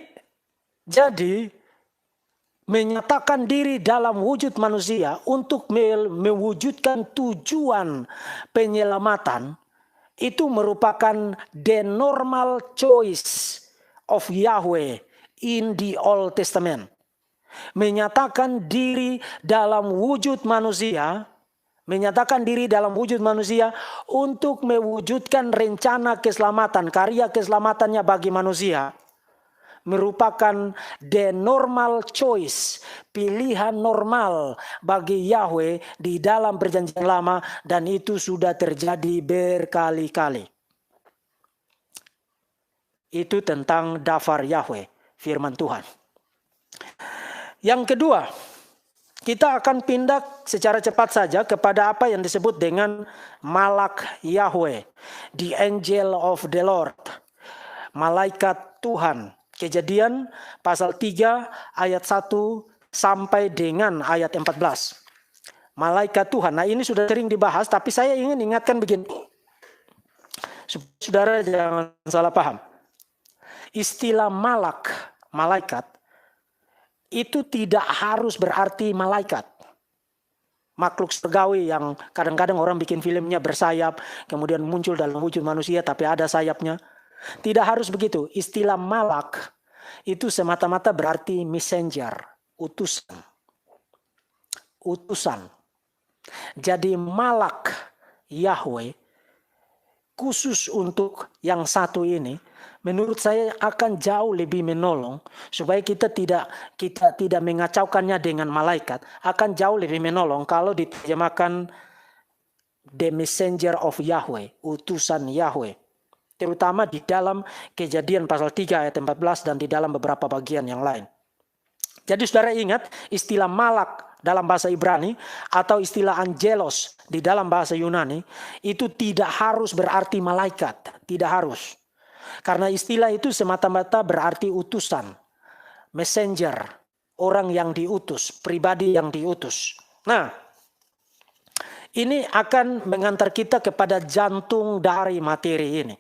menyatakan diri dalam wujud manusia untuk mewujudkan tujuan penyelamatan itu merupakan the normal choice of Yahweh in the Old Testament. Menyatakan diri dalam wujud manusia untuk mewujudkan rencana keselamatan, karya keselamatannya bagi manusia, merupakan the normal choice, pilihan normal bagi Yahweh di dalam perjanjian lama, dan itu sudah terjadi berkali-kali. Itu tentang dafar Yahweh, firman Tuhan. Yang kedua, kita akan pindah secara cepat saja kepada apa yang disebut dengan Malak Yahweh, the angel of the Lord, malaikat Tuhan. Kejadian pasal 3 ayat 1 sampai dengan ayat 14. Malaikat Tuhan. Nah, ini sudah sering dibahas, tapi saya ingin ingatkan begini. Saudara jangan salah paham. Istilah malaikat, itu tidak harus berarti malaikat. Makhluk surgawi yang kadang-kadang orang bikin filmnya bersayap, kemudian muncul dalam wujud manusia tapi ada sayapnya. Tidak harus begitu. Istilah malak itu semata-mata berarti messenger, utusan. Jadi malak Yahweh khusus untuk yang satu ini, menurut saya akan jauh lebih menolong supaya kita tidak mengacaukannya dengan malaikat. Akan jauh lebih menolong kalau diterjemahkan the messenger of Yahweh, utusan Yahweh. Terutama di dalam Kejadian pasal 3 ayat 14 dan di dalam beberapa bagian yang lain. Jadi saudara ingat istilah malak dalam bahasa Ibrani atau istilah angelos di dalam bahasa Yunani itu tidak harus berarti malaikat, tidak harus. Karena istilah itu semata-mata berarti utusan, messenger, orang yang diutus, pribadi yang diutus. Nah, ini akan mengantar kita kepada jantung dari materi ini.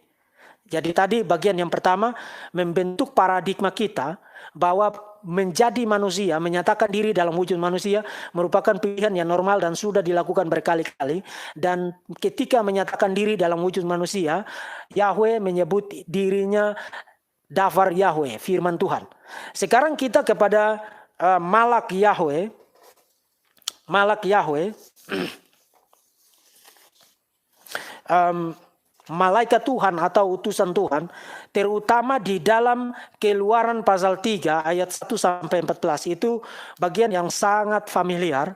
Jadi tadi bagian yang pertama membentuk paradigma kita bahwa menjadi manusia, menyatakan diri dalam wujud manusia merupakan pilihan yang normal dan sudah dilakukan berkali-kali. Dan ketika menyatakan diri dalam wujud manusia, Yahweh menyebut dirinya Davar Yahweh, firman Tuhan. Sekarang kita kepada malak Yahweh. Malak Yahweh. Malaikat Tuhan atau utusan Tuhan, terutama di dalam Keluaran pasal 3 ayat 1 sampai 14 itu bagian yang sangat familiar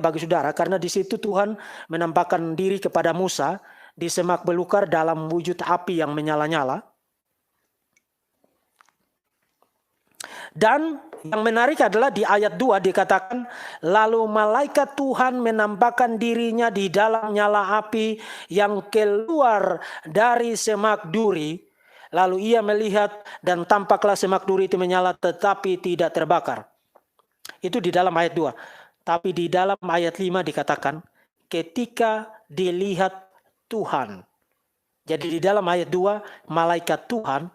bagi saudara karena di situ Tuhan menampakkan diri kepada Musa di semak belukar dalam wujud api yang menyala-nyala. Dan yang menarik adalah di ayat 2 dikatakan, lalu malaikat Tuhan menampakkan dirinya di dalam nyala api yang keluar dari semak duri. Lalu ia melihat dan tampaklah semak duri itu menyala tetapi tidak terbakar. Itu di dalam ayat 2. Tapi di dalam ayat 5 dikatakan, ketika dilihat Tuhan. Jadi di dalam ayat 2 malaikat Tuhan.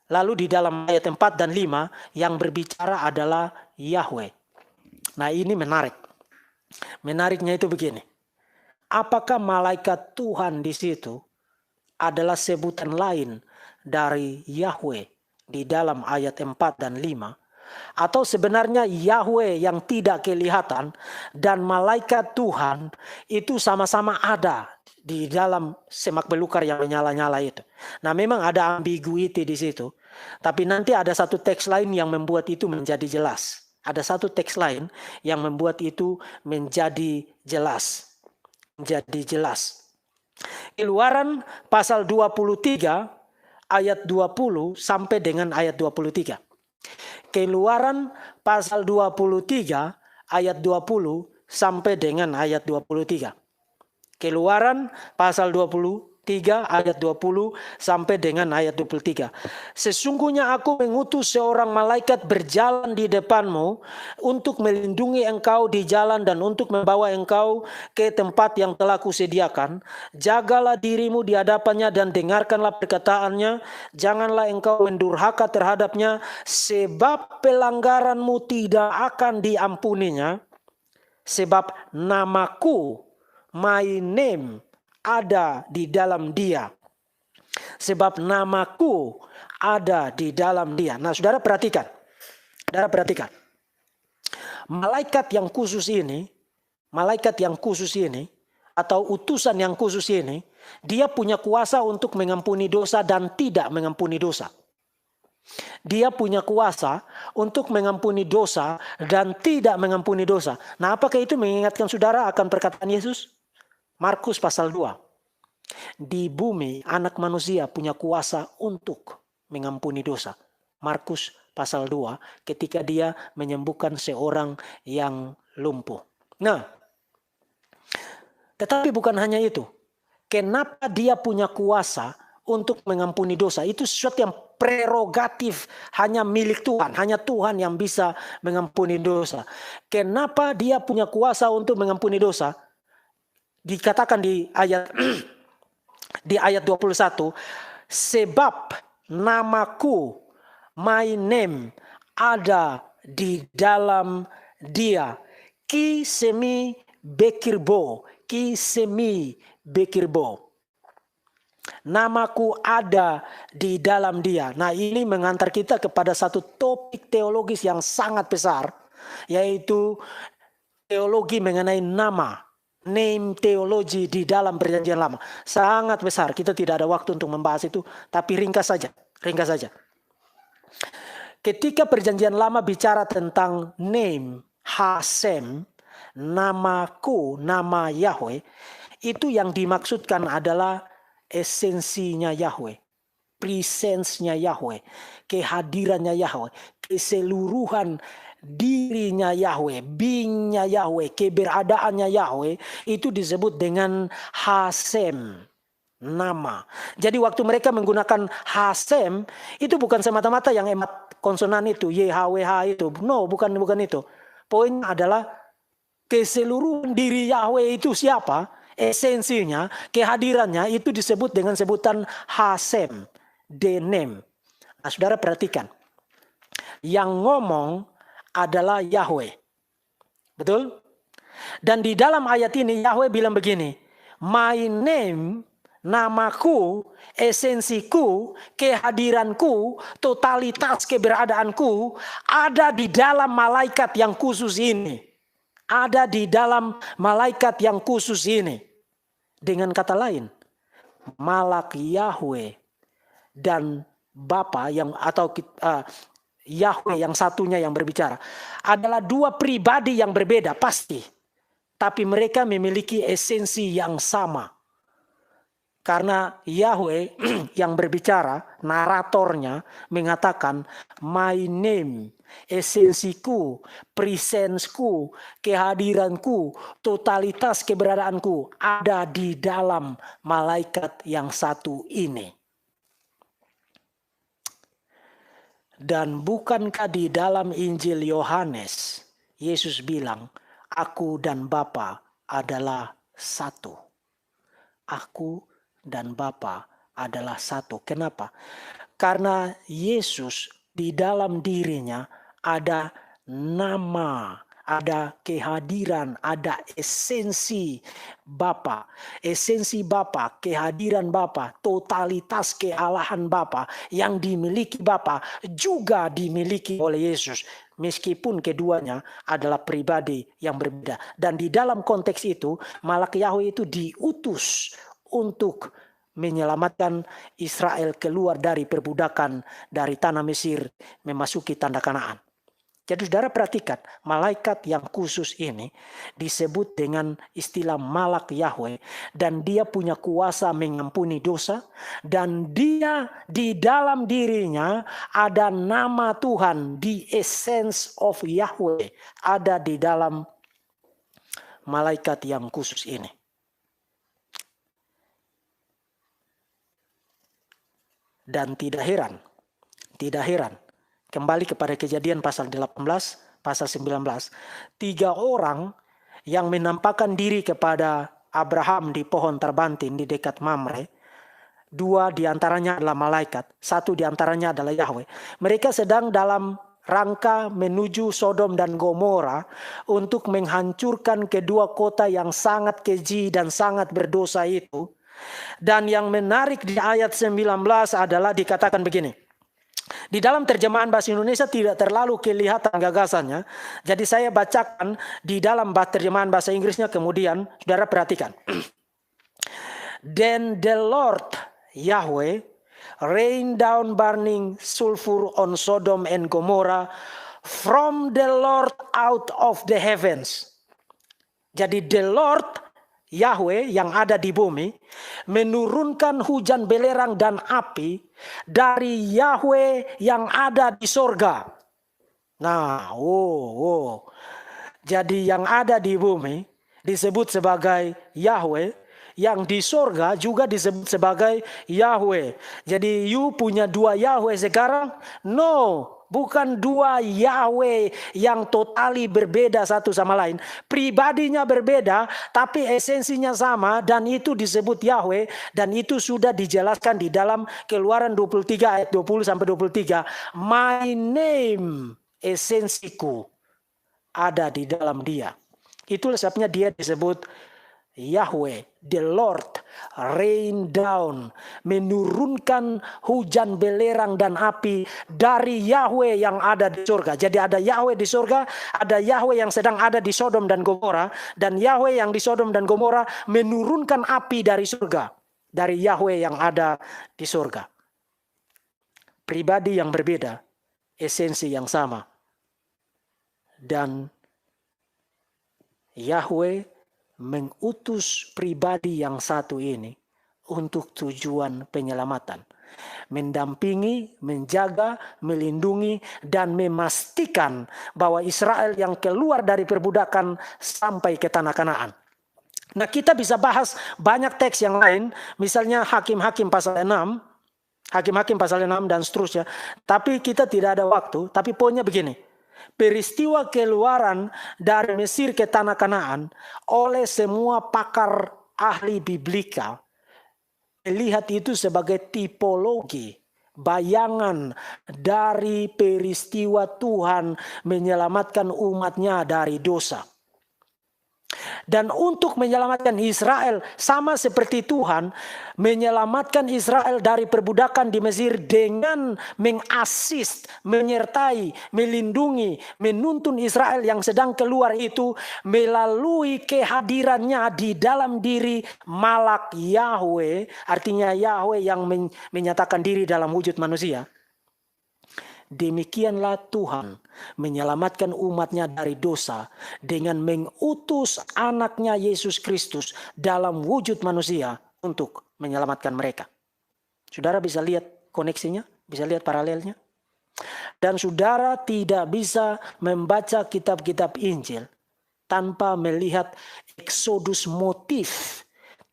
Lalu di dalam ayat 4 dan 5 yang berbicara adalah Yahweh. Nah ini menarik. Menariknya itu begini. Apakah malaikat Tuhan di situ adalah sebutan lain dari Yahweh di dalam ayat 4 dan 5? Atau sebenarnya Yahweh yang tidak kelihatan dan malaikat Tuhan itu sama-sama ada di dalam semak belukar yang menyala-nyala itu. Nah memang ada ambiguity di situ. Tapi nanti ada satu teks lain yang membuat itu menjadi jelas. Ada satu teks lain yang membuat itu menjadi jelas. Menjadi jelas. Keluaran pasal 23 ayat 20 sampai dengan ayat 23. Keluaran pasal 23 ayat 20 sampai dengan ayat 23. Keluaran pasal 23 ayat 20 sampai dengan ayat 23. Sesungguhnya aku mengutus seorang malaikat berjalan di depanmu untuk melindungi engkau di jalan dan untuk membawa engkau ke tempat yang telah kusediakan. Jagalah dirimu di hadapannya dan dengarkanlah perkataannya. Janganlah engkau mendurhaka terhadapnya sebab pelanggaranmu tidak akan diampuninya. Sebab namaku, my name, ada di dalam dia. Sebab namaku ada di dalam dia. Nah saudara perhatikan. Saudara perhatikan. Malaikat yang khusus ini atau utusan yang khusus ini, dia punya kuasa untuk mengampuni dosa dan tidak mengampuni dosa. Dia punya kuasa untuk mengampuni dosa dan tidak mengampuni dosa. Nah apakah itu mengingatkan saudara akan perkataan Yesus? Markus pasal 2. Di bumi anak manusia punya kuasa untuk mengampuni dosa. Markus pasal 2 ketika dia menyembuhkan seorang yang lumpuh. Nah, tetapi bukan hanya itu. Kenapa dia punya kuasa untuk mengampuni dosa? Itu sesuatu yang prerogatif hanya milik Tuhan. Hanya Tuhan yang bisa mengampuni dosa. Kenapa dia punya kuasa untuk mengampuni dosa? Dikatakan di ayat 21, sebab namaku, my name, ada di dalam dia. Ki semi bekirbo. Namaku ada di dalam dia. Nah ini mengantar kita kepada satu topik teologis yang sangat besar. Yaitu teologi mengenai nama. Name teologi di dalam perjanjian lama. Sangat besar. Kita tidak ada waktu untuk membahas itu. Tapi ringkas saja. Ketika perjanjian lama bicara tentang name, Hasem, namaku, nama Yahweh, itu yang dimaksudkan adalah esensinya Yahweh, presence-nya Yahweh, kehadirannya Yahweh, keseluruhan dirinya Yahweh, being-nya Yahweh, keberadaannya Yahweh, itu disebut dengan Hasem, nama. Jadi waktu mereka menggunakan Hasem, itu bukan semata-mata yang emat konsonan itu, YHWH itu. No, bukan itu. Poinnya adalah keseluruhan diri Yahweh itu siapa? Esensinya, kehadirannya itu disebut dengan sebutan Hasem, the name. Nah, saudara perhatikan. Yang ngomong adalah Yahweh. Betul? Dan di dalam ayat ini Yahweh bilang begini, my name, namaku, esensiku, kehadiranku, totalitas keberadaanku ada di dalam malaikat yang khusus ini. Ada di dalam malaikat yang khusus ini. Dengan kata lain, malak Yahweh dan Bapa yang atau Yahweh yang satunya yang berbicara adalah dua pribadi yang berbeda pasti. Tapi mereka memiliki esensi yang sama. Karena Yahweh yang berbicara, naratornya mengatakan, my name, esensiku, presenceku, kehadiranku, totalitas keberadaanku ada di dalam malaikat yang satu ini. Dan bukankah di dalam Injil Yohanes, Yesus bilang, aku dan Bapa adalah satu. Aku dan Bapa adalah satu. Kenapa? Karena Yesus di dalam dirinya ada nama, ada kehadiran, ada esensi Bapa. Esensi Bapa, kehadiran Bapa, totalitas kealahan Bapa yang dimiliki Bapa juga dimiliki oleh Yesus. Meskipun keduanya adalah pribadi yang berbeda. Dan di dalam konteks itu, malak Yahweh itu diutus untuk menyelamatkan Israel keluar dari perbudakan dari tanah Mesir memasuki tanah Kanaan. Jadi saudara perhatikan, malaikat yang khusus ini disebut dengan istilah malak Yahweh, dan dia punya kuasa mengampuni dosa, dan dia di dalam dirinya ada nama Tuhan, the essence of Yahweh ada di dalam malaikat yang khusus ini. Dan tidak heran. Kembali kepada Kejadian pasal 18, pasal 19. 3 orang yang menampakkan diri kepada Abraham di pohon terbantin di dekat Mamre. 2 diantaranya adalah malaikat. 1 diantaranya adalah Yahweh. Mereka sedang dalam rangka menuju Sodom dan Gomora untuk menghancurkan kedua kota yang sangat keji dan sangat berdosa itu. Dan yang menarik di ayat 19 adalah dikatakan begini. Di dalam terjemahan bahasa Indonesia tidak terlalu kelihatan gagasannya. Jadi saya bacakan di dalam terjemahan bahasa Inggrisnya, kemudian saudara perhatikan. Then the Lord Yahweh rain down burning sulfur on Sodom and Gomorrah from the Lord out of the heavens. Jadi the Lord Yahweh yang ada di bumi menurunkan hujan belerang dan api dari Yahweh yang ada di sorga. Nah, jadi yang ada di bumi disebut sebagai Yahweh, yang di sorga juga disebut sebagai Yahweh. Jadi you punya 2 Yahweh sekarang? No. Bukan 2 Yahweh yang totali berbeda satu sama lain. Pribadinya berbeda, tapi esensinya sama, dan itu disebut Yahweh. Dan itu sudah dijelaskan di dalam Keluaran 23 ayat 20-23. My name, esensiku, ada di dalam dia. Itulah sebabnya dia disebut Yahweh, the Lord, rain down, menurunkan hujan belerang dan api dari Yahweh yang ada di surga. Jadi ada Yahweh di surga, ada Yahweh yang sedang ada di Sodom dan Gomora, dan Yahweh yang di Sodom dan Gomora menurunkan api dari surga, dari Yahweh yang ada di surga. Pribadi yang berbeda, esensi yang sama. Dan Yahweh mengutus pribadi yang satu ini untuk tujuan penyelamatan. Mendampingi, menjaga, melindungi, dan memastikan bahwa Israel yang keluar dari perbudakan sampai ke tanah Kanaan. Nah, kita bisa bahas banyak teks yang lain, misalnya Hakim-Hakim pasal 6, Hakim-Hakim pasal 6 dan seterusnya. Tapi kita tidak ada waktu, tapi poinnya begini. Peristiwa keluaran dari Mesir ke tanah Kanaan oleh semua pakar ahli biblika melihat itu sebagai tipologi, bayangan dari peristiwa Tuhan menyelamatkan umatnya dari dosa. Dan untuk menyelamatkan Israel, sama seperti Tuhan menyelamatkan Israel dari perbudakan di Mesir dengan mengasist, menyertai, melindungi, menuntun Israel yang sedang keluar itu melalui kehadirannya di dalam diri Malak Yahweh, artinya Yahweh yang menyatakan diri dalam wujud manusia. Demikianlah Tuhan menyelamatkan umatnya dari dosa dengan mengutus anaknya Yesus Kristus dalam wujud manusia untuk menyelamatkan mereka. Saudara bisa lihat koneksinya, bisa lihat paralelnya. Dan saudara tidak bisa membaca kitab-kitab Injil tanpa melihat Eksodus, motif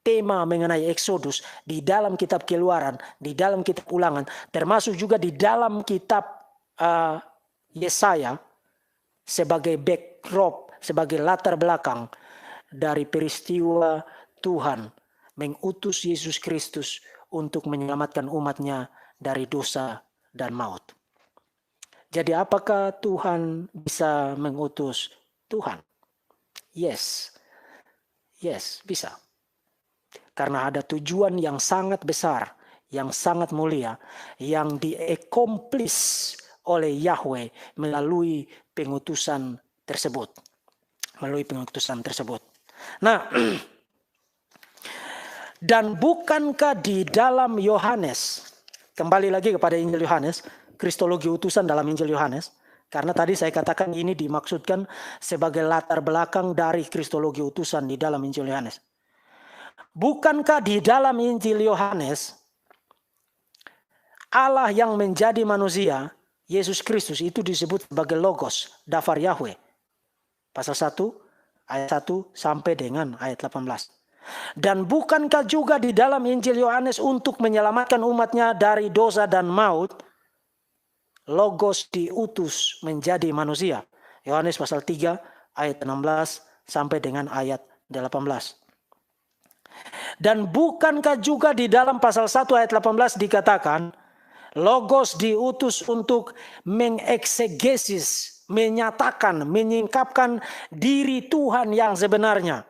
tema mengenai Eksodus di dalam kitab Keluaran, di dalam kitab Ulangan, termasuk juga di dalam kitab Yesaya sebagai backdrop, sebagai latar belakang dari peristiwa Tuhan mengutus Yesus Kristus untuk menyelamatkan umatnya dari dosa dan maut. Jadi apakah Tuhan bisa mengutus Tuhan? Yes, bisa. Karena ada tujuan yang sangat besar, yang sangat mulia, yang diakomplis oleh Yahweh melalui pengutusan tersebut. Nah, dan bukankah di dalam Yohanes, kembali lagi kepada Injil Yohanes, kristologi utusan dalam Injil Yohanes, karena tadi saya katakan ini dimaksudkan sebagai latar belakang dari kristologi utusan di dalam Injil Yohanes. Bukankah di dalam Injil Yohanes Allah yang menjadi manusia, Yesus Kristus, itu disebut sebagai Logos, Dafar Yahweh. Pasal 1, ayat 1 sampai dengan ayat 18. Dan bukankah juga di dalam Injil Yohanes untuk menyelamatkan umatnya dari dosa dan maut, Logos diutus menjadi manusia. Yohanes pasal 3, ayat 16 sampai dengan ayat 18. Dan bukankah juga di dalam pasal 1 ayat 18 dikatakan, Logos diutus untuk mengeksegesis, menyatakan, menyingkapkan diri Tuhan yang sebenarnya.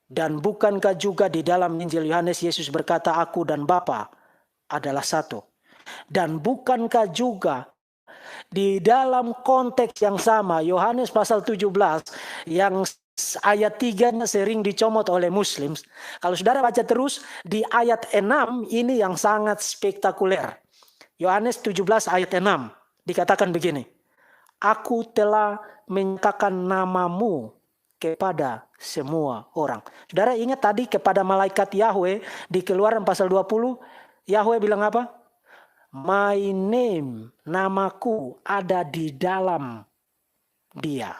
Dan bukankah juga di dalam Injil Yohanes Yesus berkata, Aku dan Bapa adalah satu. Dan bukankah juga di dalam konteks yang sama, Yohanes pasal 17 yang ayat 3 sering dicomot oleh Muslim. Kalau saudara baca terus di ayat 6 ini yang sangat spektakuler. Yohanes 17 ayat 6 dikatakan begini. Aku telah menyatakan namamu kepada semua orang. Saudara ingat tadi kepada malaikat Yahweh di Keluaran pasal 20, Yahweh bilang apa? My name, namaku ada di dalam dia.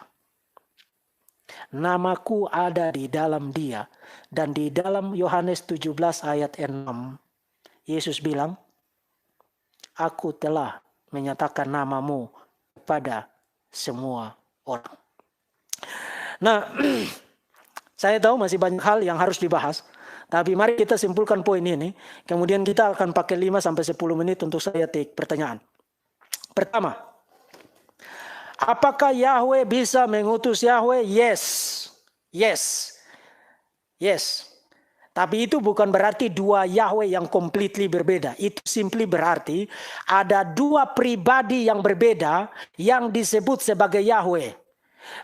Namaku ada di dalam dia. Dan di dalam Yohanes 17 ayat 6, Yesus bilang, Aku telah menyatakan namamu kepada semua orang. Nah, saya tahu masih banyak hal yang harus dibahas. Tapi mari kita simpulkan poin ini. Kemudian kita akan pakai 5-10 menit untuk saya take pertanyaan. Pertama, apakah Yahweh bisa mengutus Yahweh? Yes. Tapi itu bukan berarti dua Yahweh yang completely berbeda. Itu simply berarti ada dua pribadi yang berbeda yang disebut sebagai Yahweh.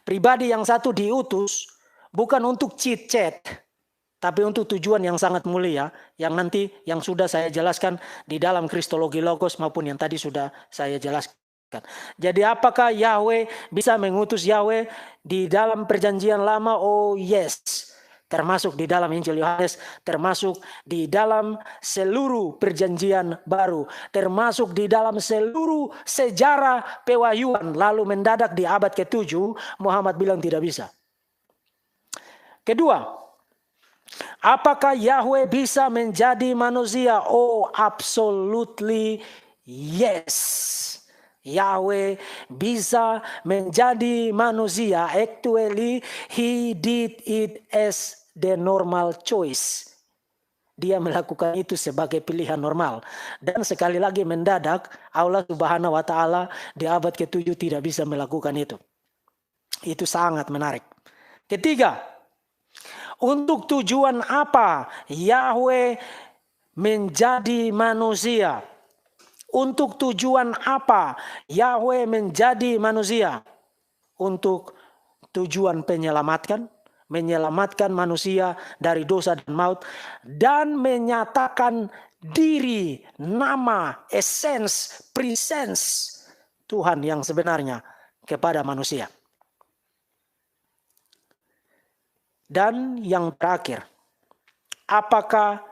Pribadi yang satu diutus bukan untuk chit-chat, tapi untuk tujuan yang sangat mulia, yang nanti yang sudah saya jelaskan di dalam kristologi Logos maupun yang tadi sudah saya jelaskan. Jadi apakah Yahweh bisa mengutus Yahweh di dalam perjanjian lama? Oh yes. Termasuk di dalam Injil Yohanes, termasuk di dalam seluruh perjanjian baru, termasuk di dalam seluruh sejarah pewahyuan. Lalu mendadak di abad ke-7 Muhammad bilang tidak bisa. Kedua, apakah Yahweh bisa menjadi manusia? Oh, absolutely yes. Yahweh bisa menjadi manusia. Actually, he did it as the normal choice. Dia melakukan itu sebagai pilihan normal. Dan sekali lagi mendadak, Allah Subhanahu wa Ta'ala di abad ke-7 tidak bisa melakukan itu. Itu sangat menarik. Ketiga, untuk tujuan apa Yahweh menjadi manusia? Untuk tujuan apa Yahweh menjadi manusia? Untuk tujuan menyelamatkan manusia dari dosa dan maut, dan menyatakan diri, nama, essence, presence Tuhan yang sebenarnya kepada manusia. Dan yang terakhir, apakah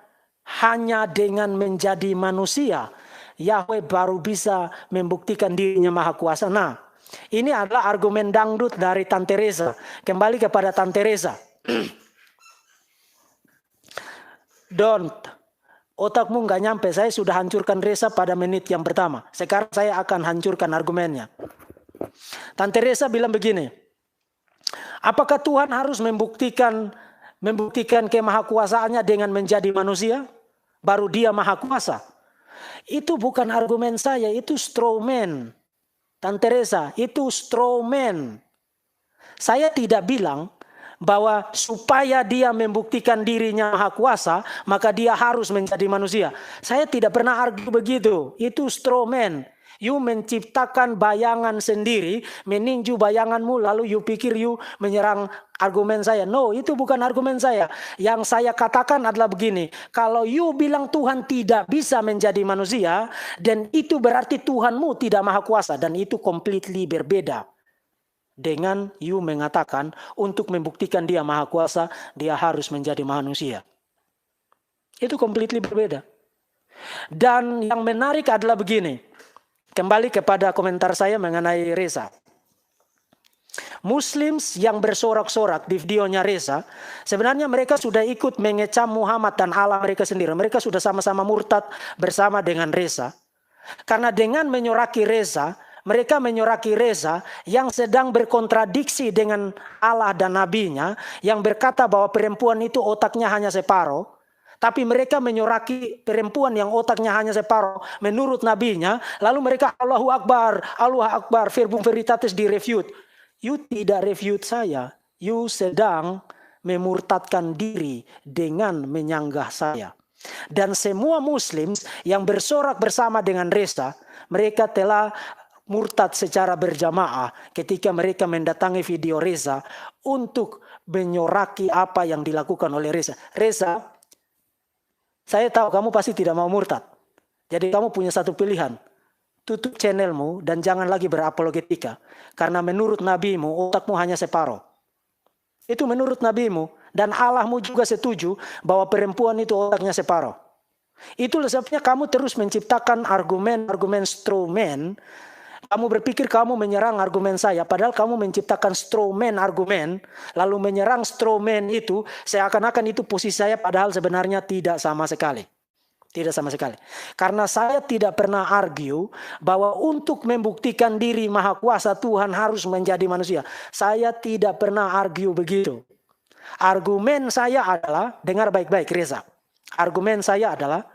hanya dengan menjadi manusia Yahweh baru bisa membuktikan dirinya maha kuasa? Nah, ini adalah argumen dangdut dari Tante Reza. Kembali kepada Tante Reza. Don't. Otakmu nggak nyampe. Saya sudah hancurkan Reza pada menit yang pertama. Sekarang saya akan hancurkan argumennya. Tante Reza bilang begini. Apakah Tuhan harus membuktikan kemahakuasaannya dengan menjadi manusia? Baru dia maha kuasa? Itu bukan argumen saya, itu straw man. Tante Reza, itu straw man. Saya tidak bilang bahwa supaya dia membuktikan dirinya maha kuasa, maka dia harus menjadi manusia. Saya tidak pernah argue begitu. Itu straw man. You menciptakan bayangan sendiri, meninju bayanganmu, lalu you pikir you menyerang argumen saya. No, itu bukan argumen saya. Yang saya katakan adalah begini. Kalau you bilang Tuhan tidak bisa menjadi manusia, dan itu berarti Tuhanmu tidak maha kuasa. Dan itu completely berbeda dengan you mengatakan untuk membuktikan dia maha kuasa, dia harus menjadi manusia. Itu completely berbeda. Dan yang menarik adalah begini. Kembali kepada komentar saya mengenai Reza. Muslims yang bersorak-sorak di videonya Reza, sebenarnya mereka sudah ikut mengecam Muhammad dan Allah mereka sendiri. Mereka sudah sama-sama murtad bersama dengan Reza. Karena dengan menyoraki Reza, mereka menyoraki Reza yang sedang berkontradiksi dengan Allah dan nabinya, yang berkata bahwa perempuan itu otaknya hanya separuh. Tapi mereka menyoraki perempuan yang otaknya hanya separuh menurut nabinya. Lalu mereka Allahu Akbar, verbum veritatis direfute. You tidak refute saya. You sedang memurtadkan diri dengan menyanggah saya. Dan semua Muslim yang bersorak bersama dengan Reza, mereka telah murtad secara berjamaah ketika mereka mendatangi video Reza untuk menyoraki apa yang dilakukan oleh Reza. Reza, saya tahu kamu pasti tidak mau murtad. Jadi kamu punya satu pilihan. Tutup channelmu dan jangan lagi berapologetika. Karena menurut nabimu otakmu hanya separuh. Itu menurut nabimu. Dan Allahmu juga setuju bahwa perempuan itu otaknya separuh. Itulah sebabnya kamu terus menciptakan argumen straw man. Kamu berpikir kamu menyerang argumen saya, padahal kamu menciptakan straw man argumen, lalu menyerang straw man itu, seakan-akan itu posisi saya, padahal sebenarnya tidak sama sekali. Tidak sama sekali. Karena saya tidak pernah argue bahwa untuk membuktikan diri maha kuasa Tuhan harus menjadi manusia. Saya tidak pernah argue begitu. Argumen saya adalah, dengar baik-baik Reza. Argumen saya adalah,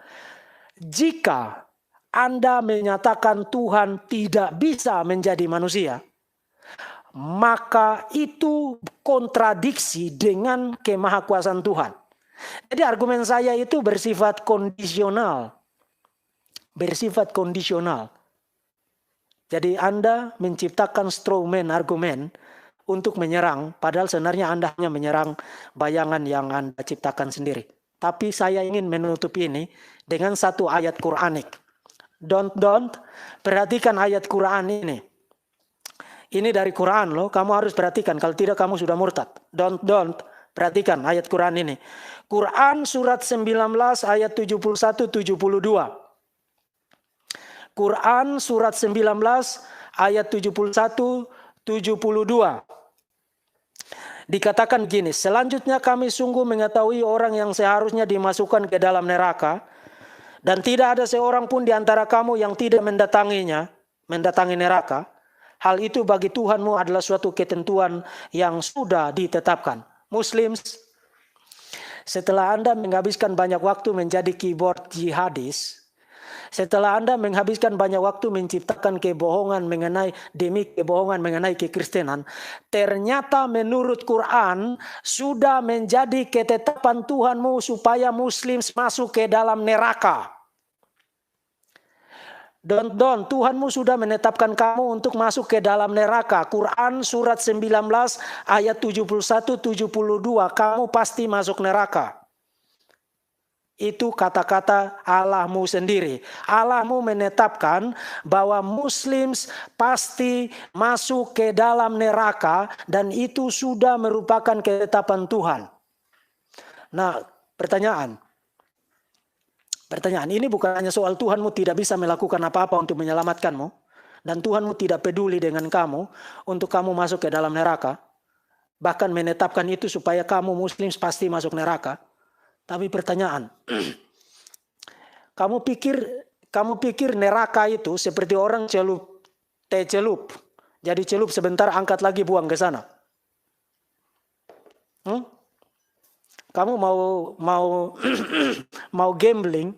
jika Anda menyatakan Tuhan tidak bisa menjadi manusia, maka itu kontradiksi dengan kemahakuasaan Tuhan. Jadi argumen saya itu bersifat kondisional. Bersifat kondisional. Jadi Anda menciptakan straw man argumen untuk menyerang, padahal sebenarnya Anda hanya menyerang bayangan yang Anda ciptakan sendiri. Tapi saya ingin menutup ini dengan satu ayat Quranik. Don't. Perhatikan ayat Quran ini. Ini dari Quran loh, kamu harus perhatikan. Kalau tidak kamu sudah murtad. Don't. Perhatikan ayat Quran ini. Quran surat 19 ayat 71-72. Quran surat 19 ayat 71-72. Dikatakan gini, selanjutnya kami sungguh mengetahui orang yang seharusnya dimasukkan ke dalam neraka, dan tidak ada seorang pun di antara kamu yang tidak mendatangi neraka. Hal itu bagi Tuhanmu adalah suatu ketentuan yang sudah ditetapkan. Muslims, setelah Anda menghabiskan banyak waktu menjadi keyboard jihadis, setelah Anda menghabiskan banyak waktu menciptakan kebohongan mengenai kekristenan, ternyata menurut Quran sudah menjadi ketetapan Tuhanmu supaya Muslim masuk ke dalam neraka. Don't. Tuhanmu sudah menetapkan kamu untuk masuk ke dalam neraka. Quran surat 19 ayat 71-72. Kamu pasti masuk neraka. Itu kata-kata Allahmu sendiri. Allahmu menetapkan bahwa Muslims pasti masuk ke dalam neraka, dan itu sudah merupakan ketetapan Tuhan. Nah, pertanyaan ini bukan hanya soal Tuhanmu tidak bisa melakukan apa-apa untuk menyelamatkanmu, dan Tuhanmu tidak peduli dengan kamu untuk kamu masuk ke dalam neraka, bahkan menetapkan itu supaya kamu Muslim pasti masuk neraka. Tapi pertanyaan, kamu pikir neraka itu seperti orang celup. Jadi celup sebentar, angkat lagi, buang ke sana. Kamu mau gambling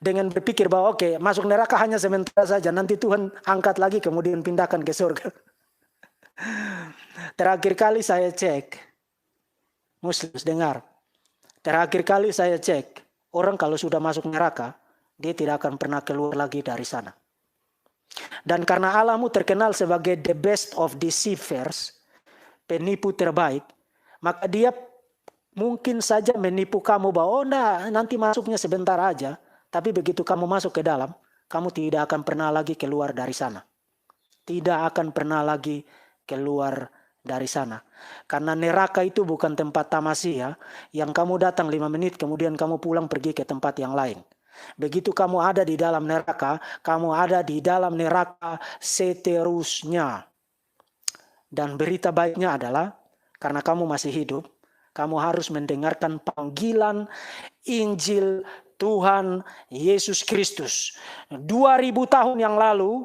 dengan berpikir bahwa oke, masuk neraka hanya sementara saja, nanti Tuhan angkat lagi kemudian pindahkan ke surga. Terakhir kali saya cek, Muslim dengar, terakhir kali saya cek, orang kalau sudah masuk neraka, dia tidak akan pernah keluar lagi dari sana. Dan karena Allahmu terkenal sebagai the best of deceivers, penipu terbaik, maka dia mungkin saja menipu kamu bahwa nanti masuknya sebentar aja, tapi begitu kamu masuk ke dalam, kamu tidak akan pernah lagi keluar dari sana. Tidak akan pernah lagi keluar dari sana. Karena neraka itu bukan tempat tamasya yang kamu datang 5 menit kemudian kamu pulang pergi ke tempat yang lain. Begitu kamu ada di dalam neraka, kamu ada di dalam neraka seterusnya. Dan berita baiknya adalah karena kamu masih hidup, kamu harus mendengarkan panggilan Injil Tuhan Yesus Kristus. 2000 tahun yang lalu,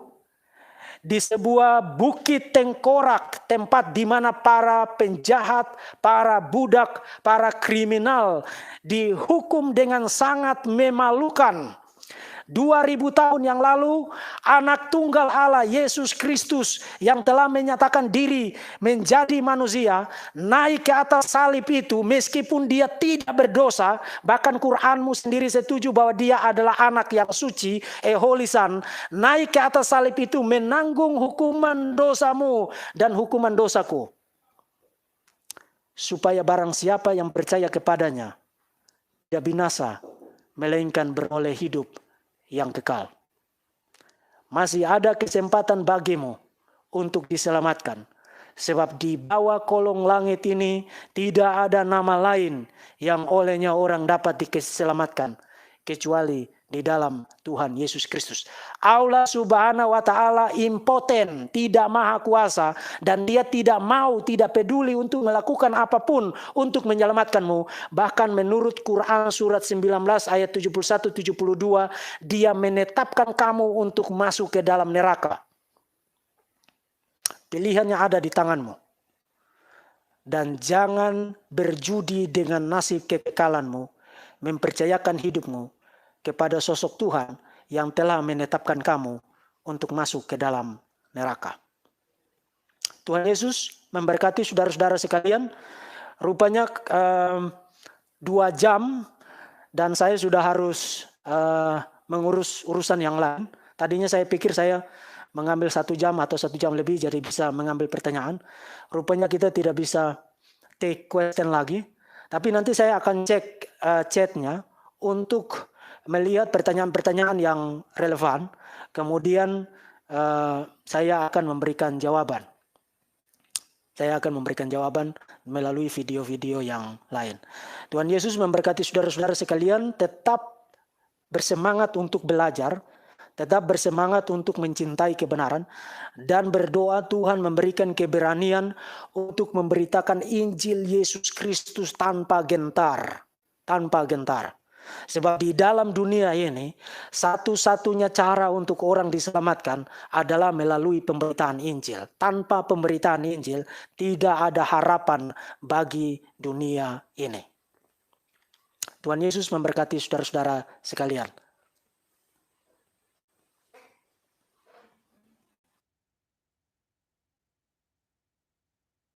di sebuah bukit tengkorak, tempat di mana para penjahat, para budak, para kriminal dihukum dengan sangat memalukan. 2000 tahun yang lalu, anak tunggal Allah Yesus Kristus yang telah menyatakan diri menjadi manusia, naik ke atas salib itu meskipun dia tidak berdosa. Bahkan Quranmu sendiri setuju bahwa dia adalah anak yang suci, holy son. Naik ke atas salib itu menanggung hukuman dosamu dan hukuman dosaku, supaya barang siapa yang percaya kepadanya tidak binasa, melainkan beroleh hidup yang kekal. Masih ada kesempatan bagimu untuk diselamatkan. Sebab di bawah kolong langit ini tidak ada nama lain yang olehnya orang dapat diselamatkan kecuali di dalam Tuhan Yesus Kristus. Allah Subhanahu wa Ta'ala impoten, tidak maha kuasa, dan dia tidak peduli untuk melakukan apapun untuk menyelamatkanmu. Bahkan menurut Quran surat 19 ayat 71-72, dia menetapkan kamu untuk masuk ke dalam neraka. Pilihannya ada di tanganmu. Dan jangan berjudi dengan nasib kekekalanmu, mempercayakan hidupmu kepada sosok Tuhan yang telah menetapkan kamu untuk masuk ke dalam neraka. Tuhan Yesus memberkati saudara-saudara sekalian. Rupanya 2 jam dan saya sudah harus mengurus urusan yang lain. Tadinya saya pikir saya mengambil 1 jam atau 1 jam lebih jadi bisa mengambil pertanyaan. Rupanya kita tidak bisa take question lagi. Tapi nanti saya akan cek chatnya untuk melihat pertanyaan-pertanyaan yang relevan, kemudian saya akan memberikan jawaban. Saya akan memberikan jawaban melalui video-video yang lain. Tuhan Yesus memberkati saudara-saudara sekalian, tetap bersemangat untuk belajar, tetap bersemangat untuk mencintai kebenaran, dan berdoa Tuhan memberikan keberanian untuk memberitakan Injil Yesus Kristus tanpa gentar. Tanpa gentar. Sebab di dalam dunia ini, satu-satunya cara untuk orang diselamatkan adalah melalui pemberitaan Injil. Tanpa pemberitaan Injil, tidak ada harapan bagi dunia ini. Tuhan Yesus memberkati saudara-saudara sekalian.